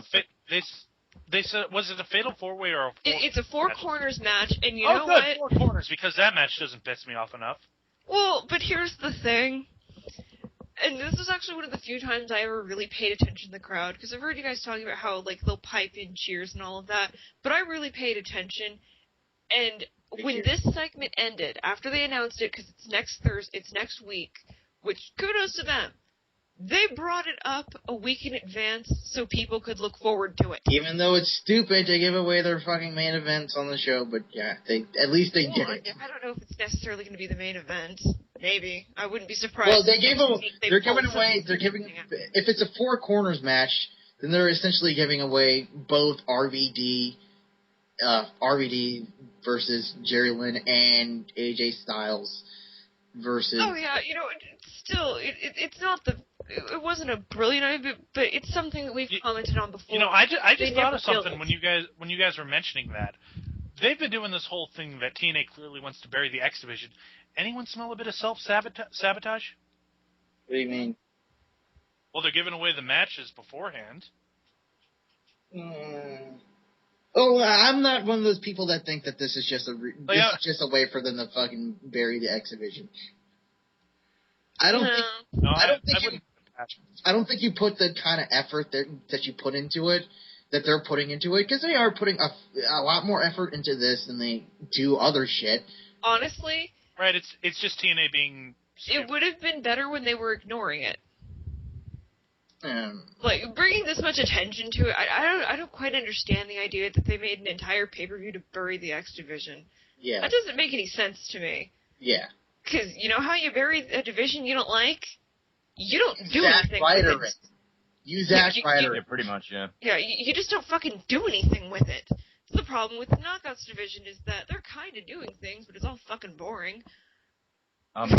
they said, was it a fatal 4-way or a It's a 4 corners match, and you know what? 4 corners, because that match doesn't piss me off enough. Well, but here's the thing. And this was actually one of the few times I ever really paid attention to the crowd, because I've heard you guys talking about how, like, they'll pipe in cheers and all of that, but I really paid attention, and when this segment ended, after they announced it, because it's next week, which, kudos to them, they brought it up a week in advance so people could look forward to it. Even though it's stupid to give away their fucking main events on the show, but yeah, at least they did it. I don't know if it's necessarily going to be the main event. Maybe. I wouldn't be surprised. Well, they're giving away, if it's a 4 corners match, then they're essentially giving away both RVD versus Jerry Lynn and AJ Styles versus... Oh, yeah, it's not it wasn't a brilliant idea, but it's something that we've commented on before. I just thought of something when you guys were mentioning that. They've been doing this whole thing that TNA clearly wants to bury the X Division. Anyone smell a bit of self-sabotage? What do you mean? Well, they're giving away the matches beforehand. Oh, I'm not one of those people that think that this is just yeah. just a way for them to fucking bury the X Division. I don't think you put the kind of effort that you put into it, that they're putting into it, because they are putting a lot more effort into this than they do other shit. Honestly, right? It's just TNA being stupid. It would have been better when they were ignoring it. Like, bringing this much attention to it, I don't quite understand the idea that they made an entire pay-per-view to bury the X Division. Yeah. That doesn't make any sense to me. Yeah. Because you know how you bury a division you don't like? You don't do Zack anything Ryder with it. You Zack Ryder. Yeah, pretty much, yeah. Yeah, you just don't fucking do anything with it. The problem with the Knockouts division is that they're kind of doing things, but it's all fucking boring. But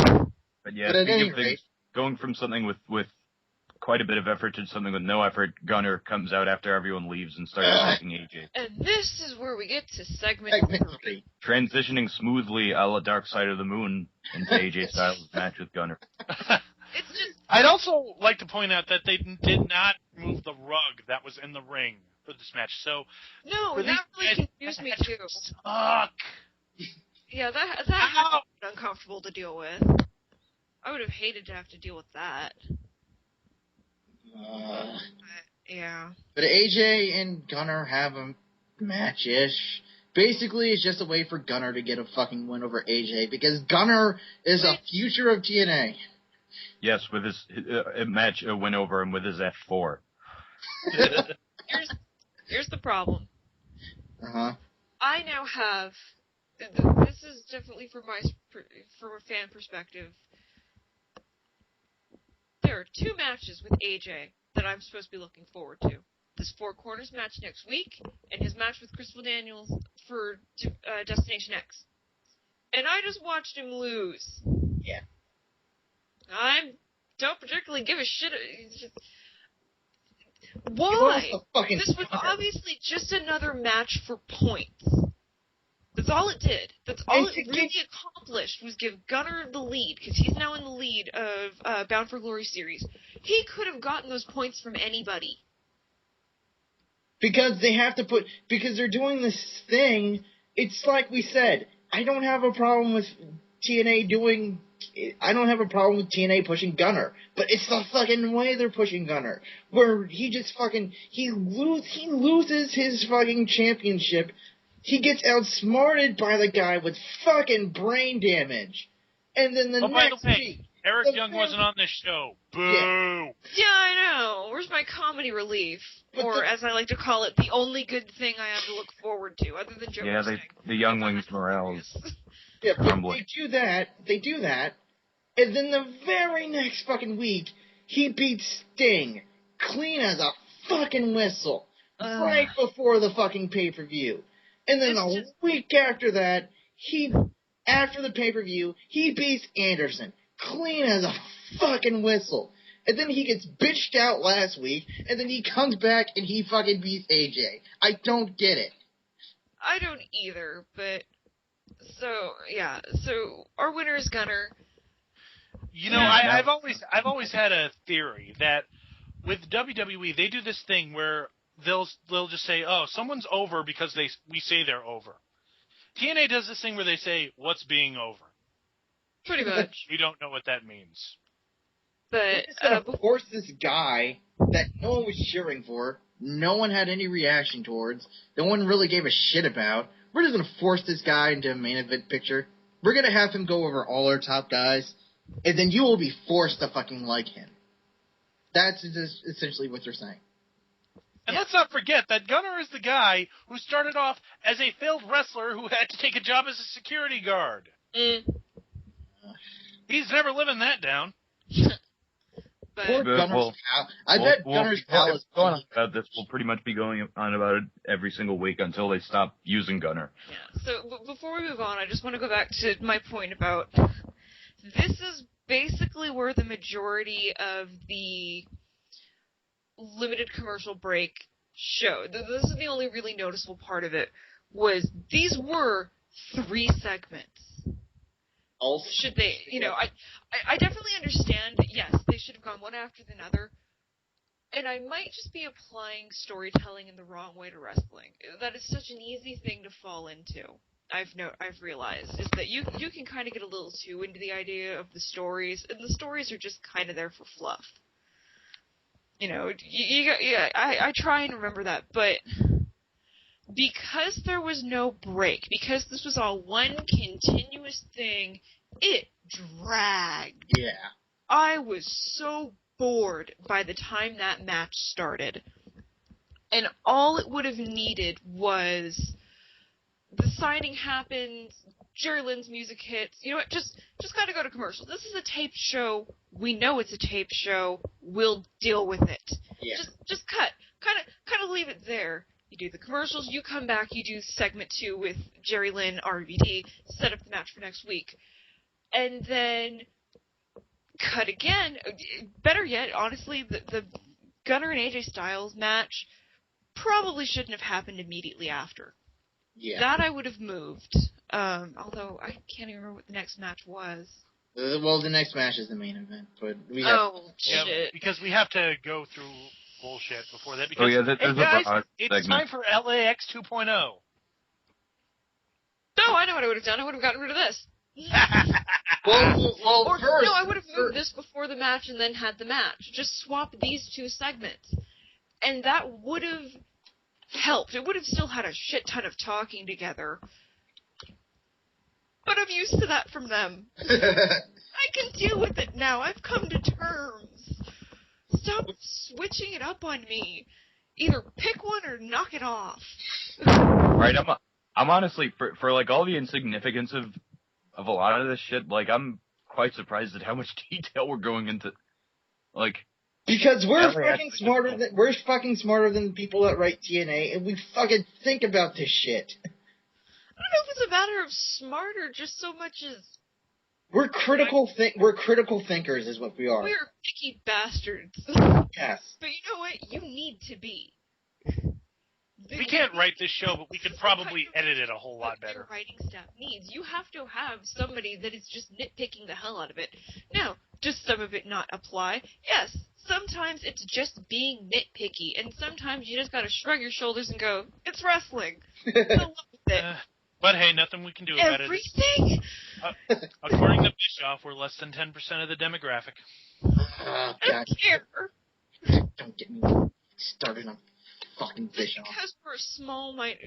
yeah, But at speaking any of things, rate, going from something with quite a bit of effort to something with no effort, Gunner comes out after everyone leaves and starts attacking AJ. And this is where we get to segment 3. Transitioning smoothly a la Dark Side of the Moon into AJ Styles' match with Gunner. It's just... I'd also like to point out that they did not remove the rug that was in the ring for this match. So no, that really confused me too. Suck. Yeah, that was uncomfortable to deal with. I would have hated to have to deal with that. But, yeah. But AJ and Gunner have a match-ish. Basically, it's just a way for Gunner to get a fucking win over AJ, because Gunner is a future of TNA. Yes, with his match win over him with his F4. Here's the problem. Uh-huh. I now have... This is definitely from a fan perspective. There are 2 matches with AJ that I'm supposed to be looking forward to. This Four Corners match next week, and his match with Crystal Daniels for Destination X. And I just watched him lose. Yeah. I don't particularly give a shit. Why? This was obviously just another match for points. That's all it did. That's all it really accomplished, was give Gunner the lead, because he's now in the lead of Bound for Glory series. He could have gotten those points from anybody. Because they're doing this thing, it's like we said, I don't have a problem with TNA pushing Gunner, but it's the fucking way they're pushing Gunner, where he just fucking, he loses his fucking championship. He gets outsmarted by the guy with fucking brain damage. And then the next week... Eric Young wasn't on this show. Boo! Yeah, I know. Where's my comedy relief? Or, as I like to call it, the only good thing I have to look forward to, other than Joe. Yeah, the younglings' morale is yeah, but crumbling. they do that, and then the very next fucking week, he beats Sting clean as a fucking whistle, right before the fucking pay-per-view. And then a week after that, after the pay-per-view, he beats Anderson clean as a fucking whistle. And then he gets bitched out last week, and then he comes back and he fucking beats AJ. I don't get it. I don't either, but... So our winner is Gunner. You know, I've always had a theory that with WWE, they do this thing where they'll just say, oh, someone's over because we say they're over. TNA does this thing where they say, what's being over? Pretty much. We don't know what that means. But of course, this guy that no one was cheering for, no one had any reaction towards, no one really gave a shit about, we're just going to force this guy into a main event picture. We're going to have him go over all our top guys, and then you will be forced to fucking like him. That's just essentially what they're saying. And let's not forget that Gunner is the guy who started off as a failed wrestler who had to take a job as a security guard. He's never living that down. Poor Gunner's pal. I bet Gunner's pal is going about this. We'll pretty much be going on about it every single week until they stop using Gunner. Yeah. So before we move on, I just want to go back to my point about this is basically where the majority of the limited commercial break show. This is the only really noticeable part of it. Was these were 3 segments. Should they, I definitely understand that, yes, they should have gone one after another, And I might just be applying storytelling in the wrong way to wrestling. That is such an easy thing to fall into. I've realized is that you can kind of get a little too into the idea of the stories, and the stories are just kind of there for fluff. You know, I try and remember that, but because there was no break, because this was all one continuous thing, it dragged. Yeah. I was so bored by the time that match started. And all it would have needed was the signing happens, Jerry Lynn's music hits. You know what? Just gotta go to commercial. This is a taped show. We know it's a taped show. We'll deal with it. Yeah. Just cut. Kind of leave it there. You do the commercials, you come back, you do segment 2 with Jerry Lynn, RVD, set up the match for next week. And then cut again. Better yet, honestly, the Gunner and AJ Styles match probably shouldn't have happened immediately after. Yeah. That I would have moved. Although I can't even remember what the next match was. Well, the next match is the main event, but we have... Oh, shit. Yeah, because we have to go through bullshit before that. Because, there's guys, a it's segment. time for LAX 2.0. No, I know what I would have done. I would have gotten rid of this. Well, Or, first... no, I would have moved this before the match and then had the match. Just swap these 2 segments. And that would have helped. It would have still had a shit ton of talking together. But I'm used to that from them. I can deal with it now. I've come to terms. Stop switching it up on me. Either pick one or knock it off. Right, I'm honestly, for like all the insignificance of a lot of this shit, like I'm quite surprised at how much detail we're going into. Like, because we're Every fucking aspect smarter is than we're fucking smarter than the people that write TNA, and we fucking think about this shit. I don't know if it's a matter of smart or just so much as We're critical thinkers, is what we are. we're picky bastards. Yes. But you know what? You need to be. We can't write this show, but we could probably edit it a whole lot Your better. writing staff needs. You have to have somebody that is just nitpicking the hell out of it. Now, does some of it not apply? Yes. Sometimes it's just being nitpicky, and sometimes you just gotta shrug your shoulders and go, it's wrestling. Go along with it. But hey, nothing we can do about it. Everything? According to Bischoff, we're less than 10% of the demographic. Oh, I God. don't care. Don't get me started on fucking Bischoff. Because we're a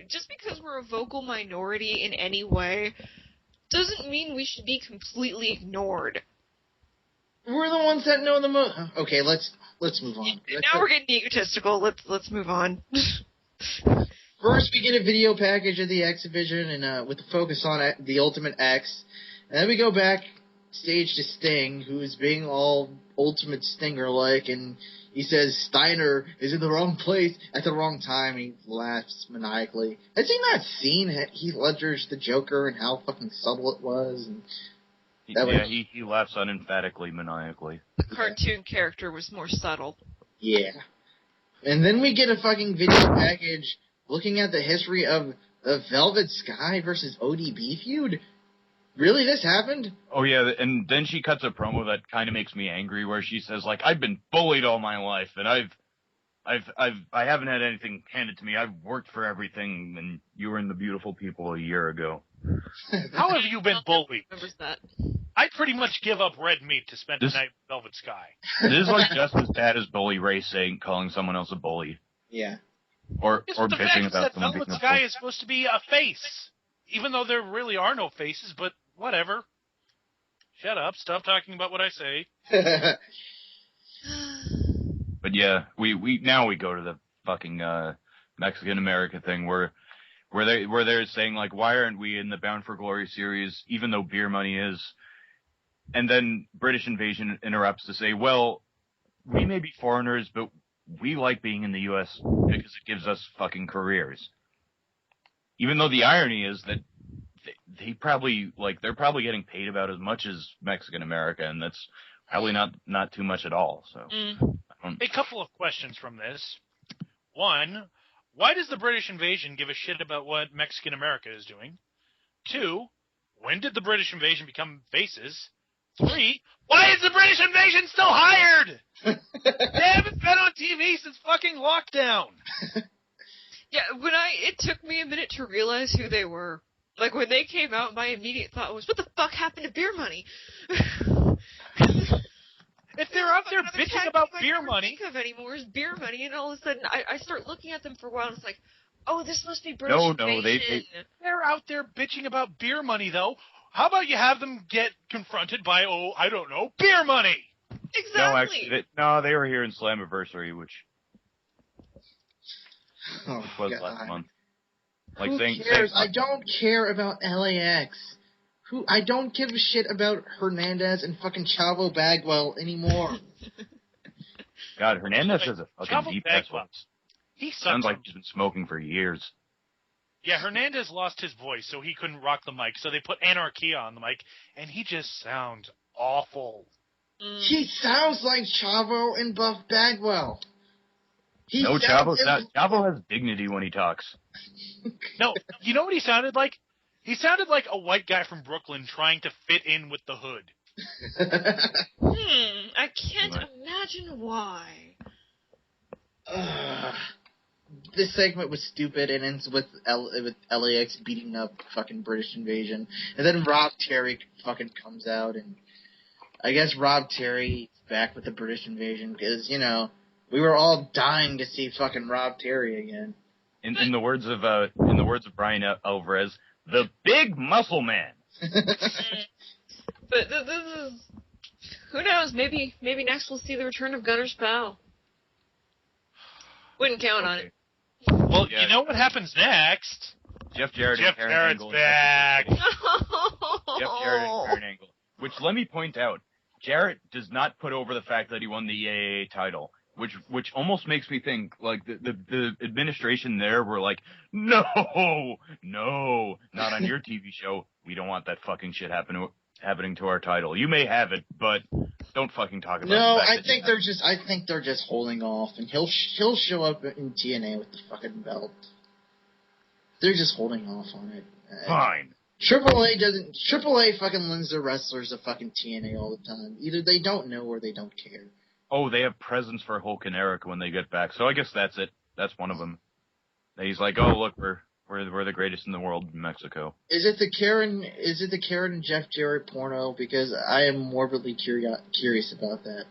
just because we're a vocal minority in any way, doesn't mean we should be completely ignored. We're the ones that know the most. Okay, let's move on. Now we're getting egotistical. Let's move on. First, we get a video package of the X Division, and with the focus on the Ultimate X, and then we go backstage to Sting, who is being all Ultimate Stinger-like, and he says Steiner is in the wrong place at the wrong time. He laughs maniacally. Have you seen that scene? Heath Ledger's the Joker, and how fucking subtle it was. And he laughs unemphatically, maniacally. The cartoon character was more subtle. Yeah. And then we get a fucking video package looking at the history of the Velvet Sky versus ODB feud. Really, this happened? Oh yeah, and then she cuts a promo that kind of makes me angry, where she says like, "I've been bullied all my life, and I haven't had anything handed to me. I've worked for everything, and you were in the Beautiful People a year ago." How have you been bullied? Remembers that. I'd pretty much give up red meat to spend the night with Velvet Sky. This is like just as bad as Bully Ray saying calling someone else a bully. Yeah. Or Yes, or but the bitching fact about that someone Velvet being a Sky bully. is supposed to be a face, even though there really are no faces. But whatever. Shut up. Stop talking about what I say. But yeah, we now we go to the fucking Mexican America thing where they're saying like, why aren't we in the Bound for Glory series even though Beer Money is? And then British Invasion interrupts to say, well, we may be foreigners, but we like being in the U.S. because it gives us fucking careers. Even though the irony is that they're probably getting paid about as much as Mexican America, and that's probably not too much at all. So A couple of questions from this. One, why does the British Invasion give a shit about what Mexican America is doing? Two, when did the British Invasion become faces? 3, why is the British invasion still hired? They haven't been on TV since fucking lockdown. Yeah, it took me a minute to realize who they were. Like, when they came out, my immediate thought was, what the fuck happened to beer money? If they're out there bitching about beer money... Think of anymore is beer money, and all of a sudden, I start looking at them for a while, and it's like, oh, this must be British invasion. They're out there bitching about beer money, though. How about you have them get confronted by, I don't know, beer money? Exactly. No, actually, they were here in Slammiversary, which was last month. Like, Who cares? I don't care about LAX. I don't give a shit about Hernandez and fucking Chavo Bagwell anymore. God, Hernandez has a fucking Chavo deep Bagwell. He sounds like he's been smoking for years. Yeah, Hernandez lost his voice, so he couldn't rock the mic, so they put Anarchia on the mic, and he just sounds awful. He sounds like Chavo and Buff Bagwell. Chavo has dignity when he talks. No, you know what he sounded like? He sounded like a white guy from Brooklyn trying to fit in with the hood. I can't imagine why. This segment was stupid and ends with LAX beating up fucking British invasion. And then Rob Terry fucking comes out, and I guess Rob Terry is back with the British invasion because, we were all dying to see fucking Rob Terry again. In the words of Brian Alvarez, the big muscle man. But this is, who knows? Maybe next we'll see the return of Gunner's pal. Wouldn't count on it. Well, you know what happens next? Jeff Jarrett's back. Jeff Jarrett and Karen Angle. Which, let me point out, Jarrett does not put over the fact that he won the AAA title. Which almost makes me think, like, the administration there were like, no, not on your TV show. We don't want that fucking shit happening to our title. You may have it, but don't fucking talk about it. No, I think they're just holding off, and he'll show up in TNA with the fucking belt. They're just holding off on it. Fine. AAA fucking lends their wrestlers to fucking TNA all the time. Either they don't know or they don't care. Oh, they have presents for Hulk and Eric when they get back, so I guess that's it. That's one of them. He's like, oh, look, we're the greatest in the world in Mexico. Is it the Karen and Jeff Jarrett porno? Because I am morbidly curious about that.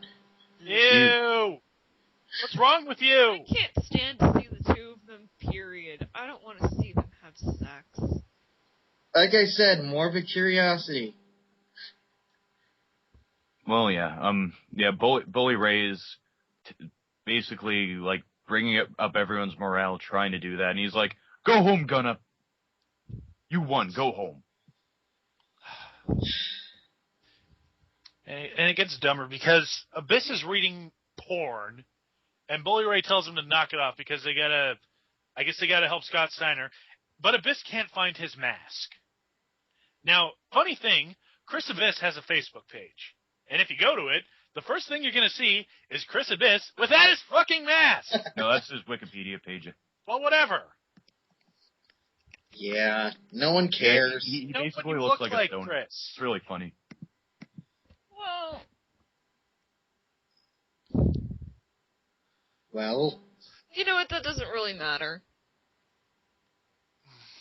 Ew! What's wrong with you? I can't stand to see the two of them, period. I don't want to see them have sex. Like I said, morbid curiosity. Well, yeah, Bully Ray is basically, like, bringing up everyone's morale, trying to do that, and he's like, go home, Gunna. You won, go home. And it gets dumber, because Abyss is reading porn, and Bully Ray tells him to knock it off, because they gotta help Scott Steiner, but Abyss can't find his mask. Now, funny thing, Chris Abyss has a Facebook page. And if you go to it, the first thing you're going to see is Chris Abyss without his fucking mask. No, that's his Wikipedia page. Well, whatever. Yeah, no one cares. He basically looks like a stoner. Chris. It's really funny. Well, you know what? That doesn't really matter.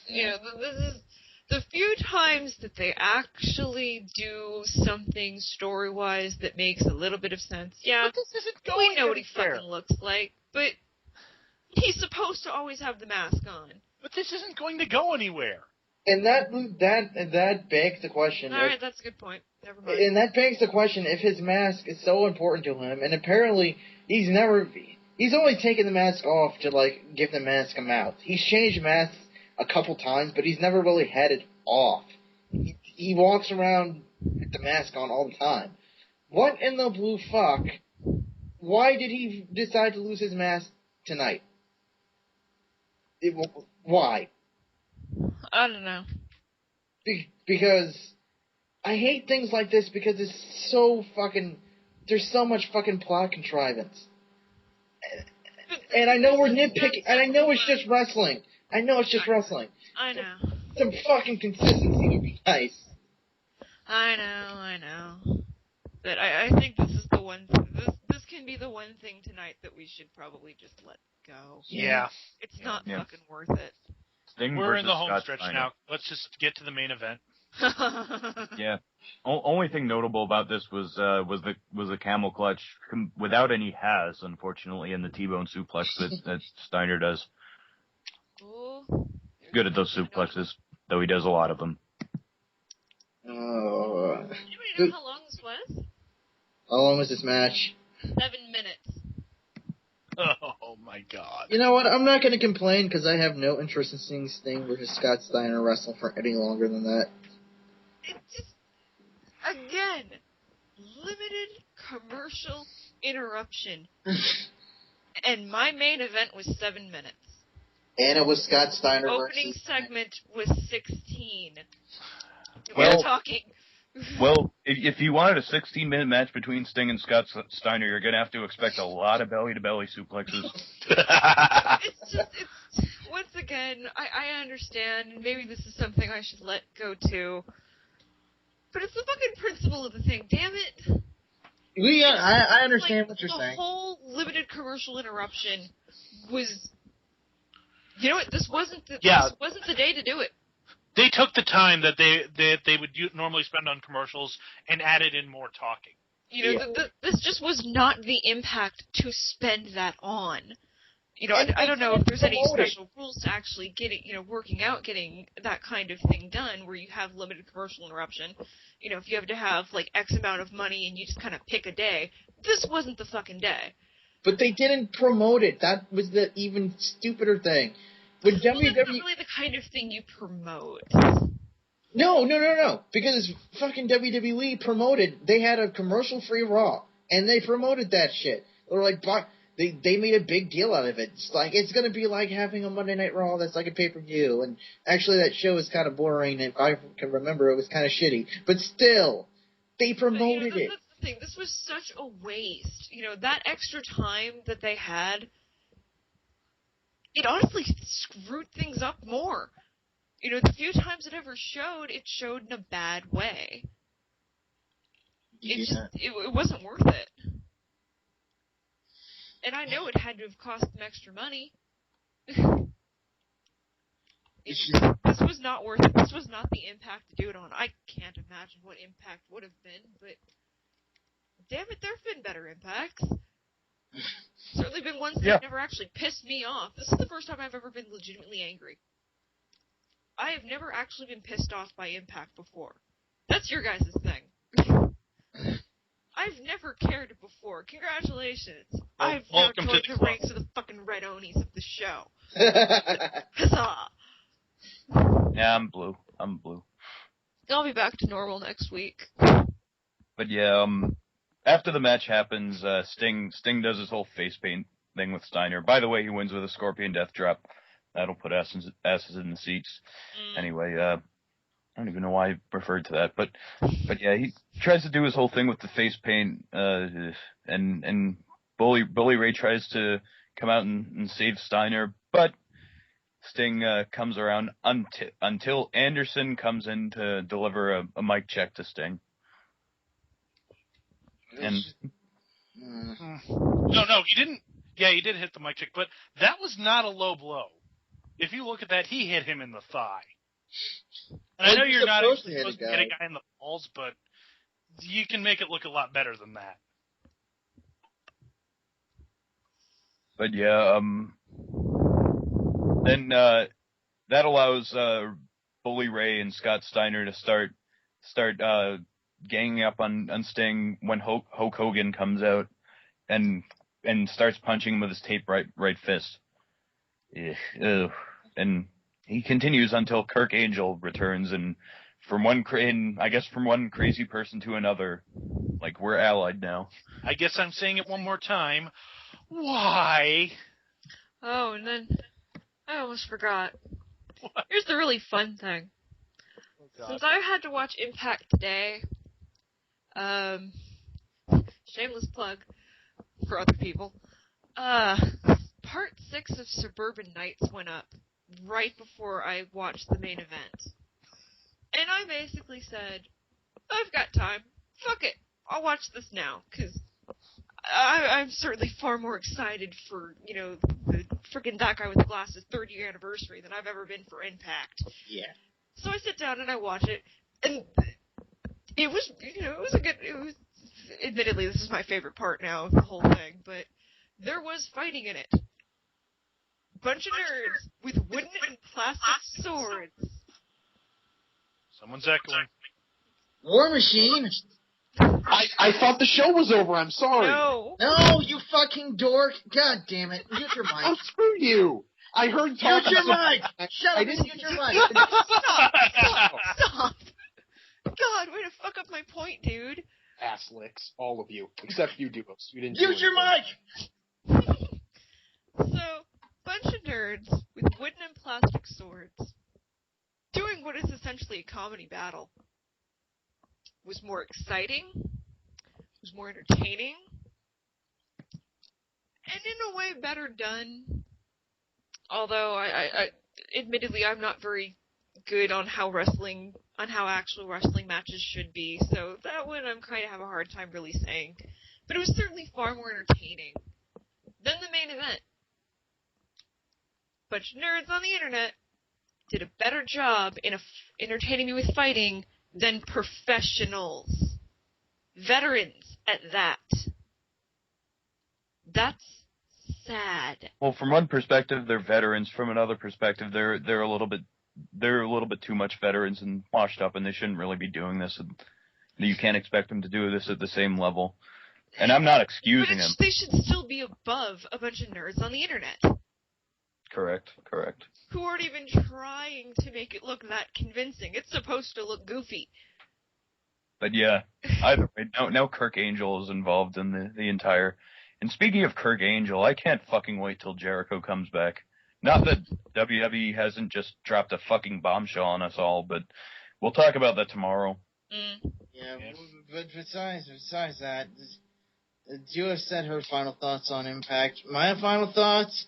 This is the few times that they actually do something story-wise that makes a little bit of sense. Yeah, but this isn't going we know what he anywhere. fucking looks like, but he's supposed to always have the mask on. But this isn't going to go anywhere. And that begs the question. All right, that's a good point. Never mind. And that begs the question if his mask is so important to him, and apparently he's only taken the mask off to, like, give the mask a mouth. He's changed masks a couple times, but he's never really had it off. He walks around with the mask on all the time. What in the blue fuck? Why did he decide to lose his mask tonight? Why? I don't know. Because I hate things like this because it's so fucking... There's so much fucking plot contrivance. And I know we're nitpicking, and I know it's just wrestling. I know. I know. Some fucking consistency would be nice. I know. That I think this is the one. This can be the one thing tonight that we should probably just let go. Yeah. It's not Yeah. fucking worth it. Sting We're in versus the home Scott stretch Steiner. now. Let's just get to the main event. Yeah. Only thing notable about this was the camel clutch without any has, unfortunately, in the T-bone suplex that Steiner does. Ooh. Good at those suplexes, though he does a lot of them. Oh. Anybody know how long this was? How long was this match? 7 minutes. Oh my god. You know what? I'm not going to complain because I have no interest in seeing Sting versus Scott Steiner wrestle for any longer than that. It's just, again, limited commercial interruption. And my main event was 7 minutes. And it was Scott Steiner Opening versus... segment was 16. Well- We're talking. Well, if you wanted a 16-minute match between Sting and Scott Steiner, you're going to have to expect a lot of belly-to-belly suplexes. It's once again, I understand, and maybe this is something I should let go too, but it's the fucking principle of the thing, damn it. I understand what you're saying. saying. The whole limited commercial interruption was, you know what, this wasn't the day to do it. They took the time that they would normally spend on commercials and added in more talking. You know, this just was not the Impact to spend that on. You know, I don't know if there's any special rules to actually getting, working out getting that kind of thing done where you have limited commercial interruption. You know, if you have to have, like, X amount of money and you just kind of pick a day, this wasn't the fucking day. But they didn't promote it. That was the even stupider thing. When Well, that's not really the kind of thing you promote. No. Because fucking WWE promoted, they had a commercial-free Raw, and they promoted that shit. Or like, they made a big deal out of it. It's like, it's gonna be like having a Monday Night Raw that's like a pay-per-view, and actually that show is kind of boring, and if I can remember, it was kind of shitty. But still, they promoted it. That's the thing. This was such a waste. You know, that extra time that they had, it honestly screwed things up more. You know, the few times it ever showed, it showed in a bad way. It wasn't worth it. And I know it had to have cost them extra money. This was not worth it. This was not the Impact to do it on. I can't imagine what Impact would have been, but damn it, there have been better Impacts. Certainly been ones that never actually pissed me off. This is the first time I've ever been legitimately angry. I have never actually been pissed off by Impact before. That's your guys' thing. I've never cared before. Congratulations. I've now joined the ranks of the fucking Red Onis of the show. Huzzah! Yeah, I'm blue. I'll be back to normal next week. But yeah, after the match happens, Sting does his whole face paint thing with Steiner. By the way, he wins with a Scorpion Death Drop. That'll put asses in the seats. Anyway, I don't even know why I referred to that, but yeah, he tries to do his whole thing with the face paint, and Bully Ray tries to come out and save Steiner, but Sting comes around until Anderson comes in to deliver a mic check to Sting. And No, he didn't. Yeah, he did hit the mic check, but that was not a low blow. If you look at that, he hit him in the thigh. And I know you're not supposed to hit a guy in the balls, but you can make it look a lot better than that. But yeah, then that allows Bully Ray and Scott Steiner to start ganging up on Sting when Hulk Hogan comes out and starts punching him with his taped right fist. And he continues until Kirk Angel returns, and from one crazy person to another, like, we're allied now. I guess I'm saying it one more time. Why? Oh, and then I almost forgot. What? Here's the really fun thing. Oh, since I had to watch Impact today, shameless plug for other people, Part 6 of Suburban Nights went up right before I watched the main event. And I basically said, I've got time. Fuck it. I'll watch this now, because I'm certainly far more excited for, the frickin' that guy with the glasses 30-year anniversary than I've ever been for Impact. Yeah. So I sit down and I watch it, and it was, admittedly, this is my favorite part now of the whole thing, but there was fighting in it. Bunch of nerds with wooden and plastic swords. Someone's echoing. War Machine? I thought the show was over. I'm sorry. No. No, you fucking dork. God damn it. Mute your mic. Oh, screw you. I heard talk. Mute your mic. Shut up and mute your mic. Stop. God, way to fuck up my point, dude. Ass licks, all of you, except you, Duos. You didn't. Mute your mic. So, bunch of nerds with wooden and plastic swords doing what is essentially a comedy battle. Was more exciting, was more entertaining, and in a way better done. Although I admittedly I'm not very good on how actual wrestling matches should be, so that one I'm kind of have a hard time really saying. But it was certainly far more entertaining than the main event. Bunch of nerds on the internet did a better job in entertaining me with fighting than professionals. Veterans at that. That's sad. Well, from one perspective, they're veterans. From another perspective, they're a little bit too much veterans and washed up, and they shouldn't really be doing this. And you can't expect them to do this at the same level. And I'm not excusing them. They should still be above a bunch of nerds on the internet. Correct. Who aren't even trying to make it look that convincing. It's supposed to look goofy. But yeah, either way, now Kirk Angel is involved in the entire. And speaking of Kirk Angel, I can't fucking wait till Jericho comes back. Not that WWE hasn't just dropped a fucking bombshell on us all, but we'll talk about that tomorrow. Yeah, but besides that, Duos said her final thoughts on Impact. My final thoughts,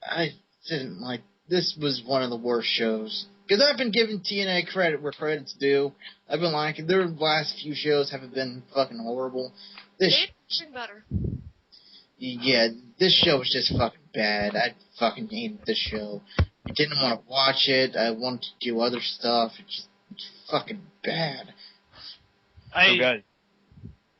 I didn't like. This was one of the worst shows. Because I've been giving TNA credit where credit's due. I've been liking their last few shows haven't been fucking horrible. They've been better. Yeah, this show was just fucking bad. I fucking hated this show. I didn't want to watch it. I wanted to do other stuff. It's fucking bad.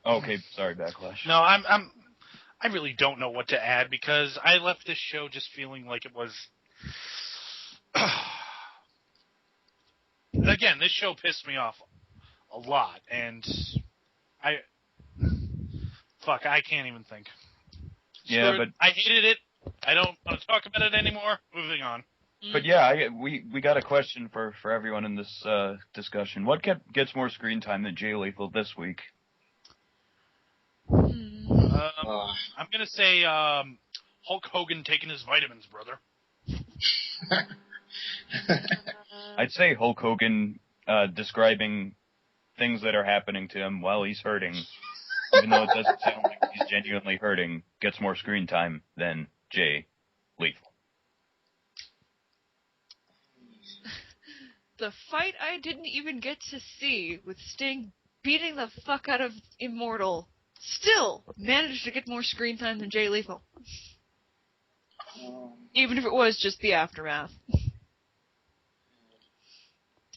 Okay, sorry, Backlash. No, I really don't know what to add because I left this show just feeling like it was. Again, this show pissed me off a lot, and I can't even think. Yeah, but I hated it. I don't want to talk about it anymore. Moving on. But yeah, we got a question for everyone in this discussion. What gets more screen time than Jay Lethal this week? I'm gonna say Hulk Hogan taking his vitamins, brother. I'd say Hulk Hogan describing things that are happening to him while he's hurting, even though it doesn't sound like he's genuinely hurting, gets more screen time than Jay Lethal. The fight I didn't even get to see with Sting beating the fuck out of Immortal still managed to get more screen time than Jay Lethal. Even if it was just the aftermath.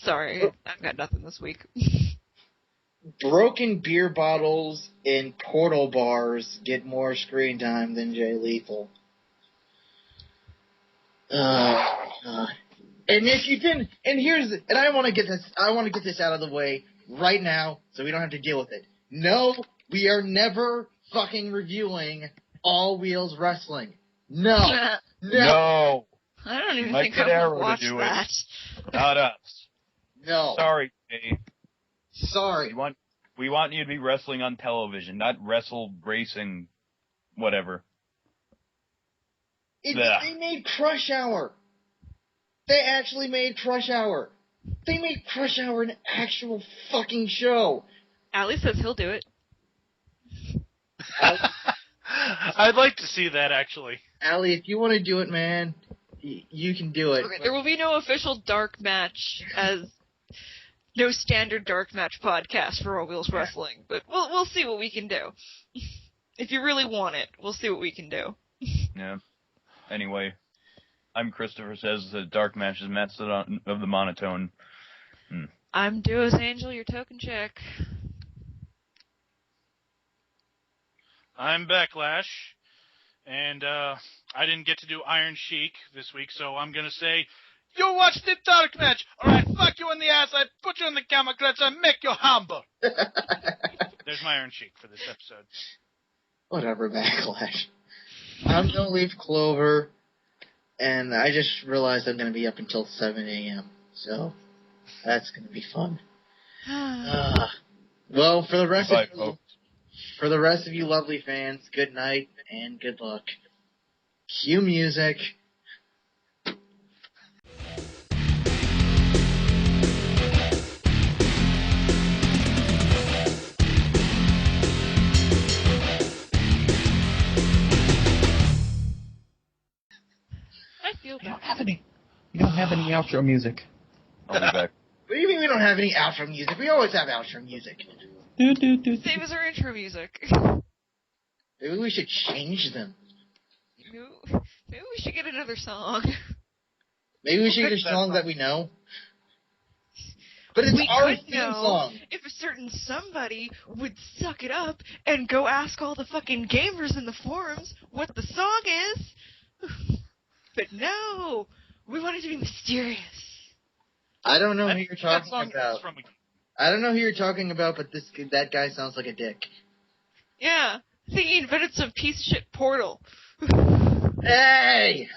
Sorry, I've got nothing this week. Broken beer bottles in portal bars get more screen time than Jay Lethal. And if you didn't, and I want to get this out of the way right now, so we don't have to deal with it. No, we are never fucking reviewing All Wheels Wrestling. No. No. I don't even Mike think I Arrow would watch to do that. It. Not us. No. Sorry, Jay. Sorry. We want you to be wrestling on television, not wrestle racing, whatever. They made Crush Hour. They actually made Crush Hour. They made Crush Hour an actual fucking show. Ali says he'll do it. I'd like to see that, actually. Ali, if you want to do it, man, you can do it. Okay, there will be no official dark match as no standard dark match podcast for All Wheels Wrestling, but we'll see what we can do. If you really want it, we'll see what we can do. Yeah. Anyway, I'm Christopher Says the Dark Match is Method of the Monotone. I'm Duos Angel, your token chick. I'm Backlash, and I didn't get to do Iron Sheik this week, so I'm gonna say, you watch the Dark Match! Alright, fuck you in the ass, I put you in the camera clutch, I make you humble! There's my Iron Sheik for this episode. Whatever, Backlash. I'm gonna leave Clover, and I just realized I'm gonna be up until 7 a.m., so that's gonna be fun. Well, for the rest of you lovely fans, good night and good luck. Cue music. I feel bad. We don't have any outro music. I'll be back. What do you mean we don't have any outro music? We always have outro music. Same as our intro music. Maybe we should change them. Maybe we should get another song. Maybe we should get a song that we know. But it's our theme song. If a certain somebody would suck it up and go ask all the fucking gamers in the forums what the song is. But no, we want it to be mysterious. I don't know who you're talking about. From I don't know who you're talking about, but that guy sounds like a dick. Yeah, I think he invented some piece of shit portal. Hey!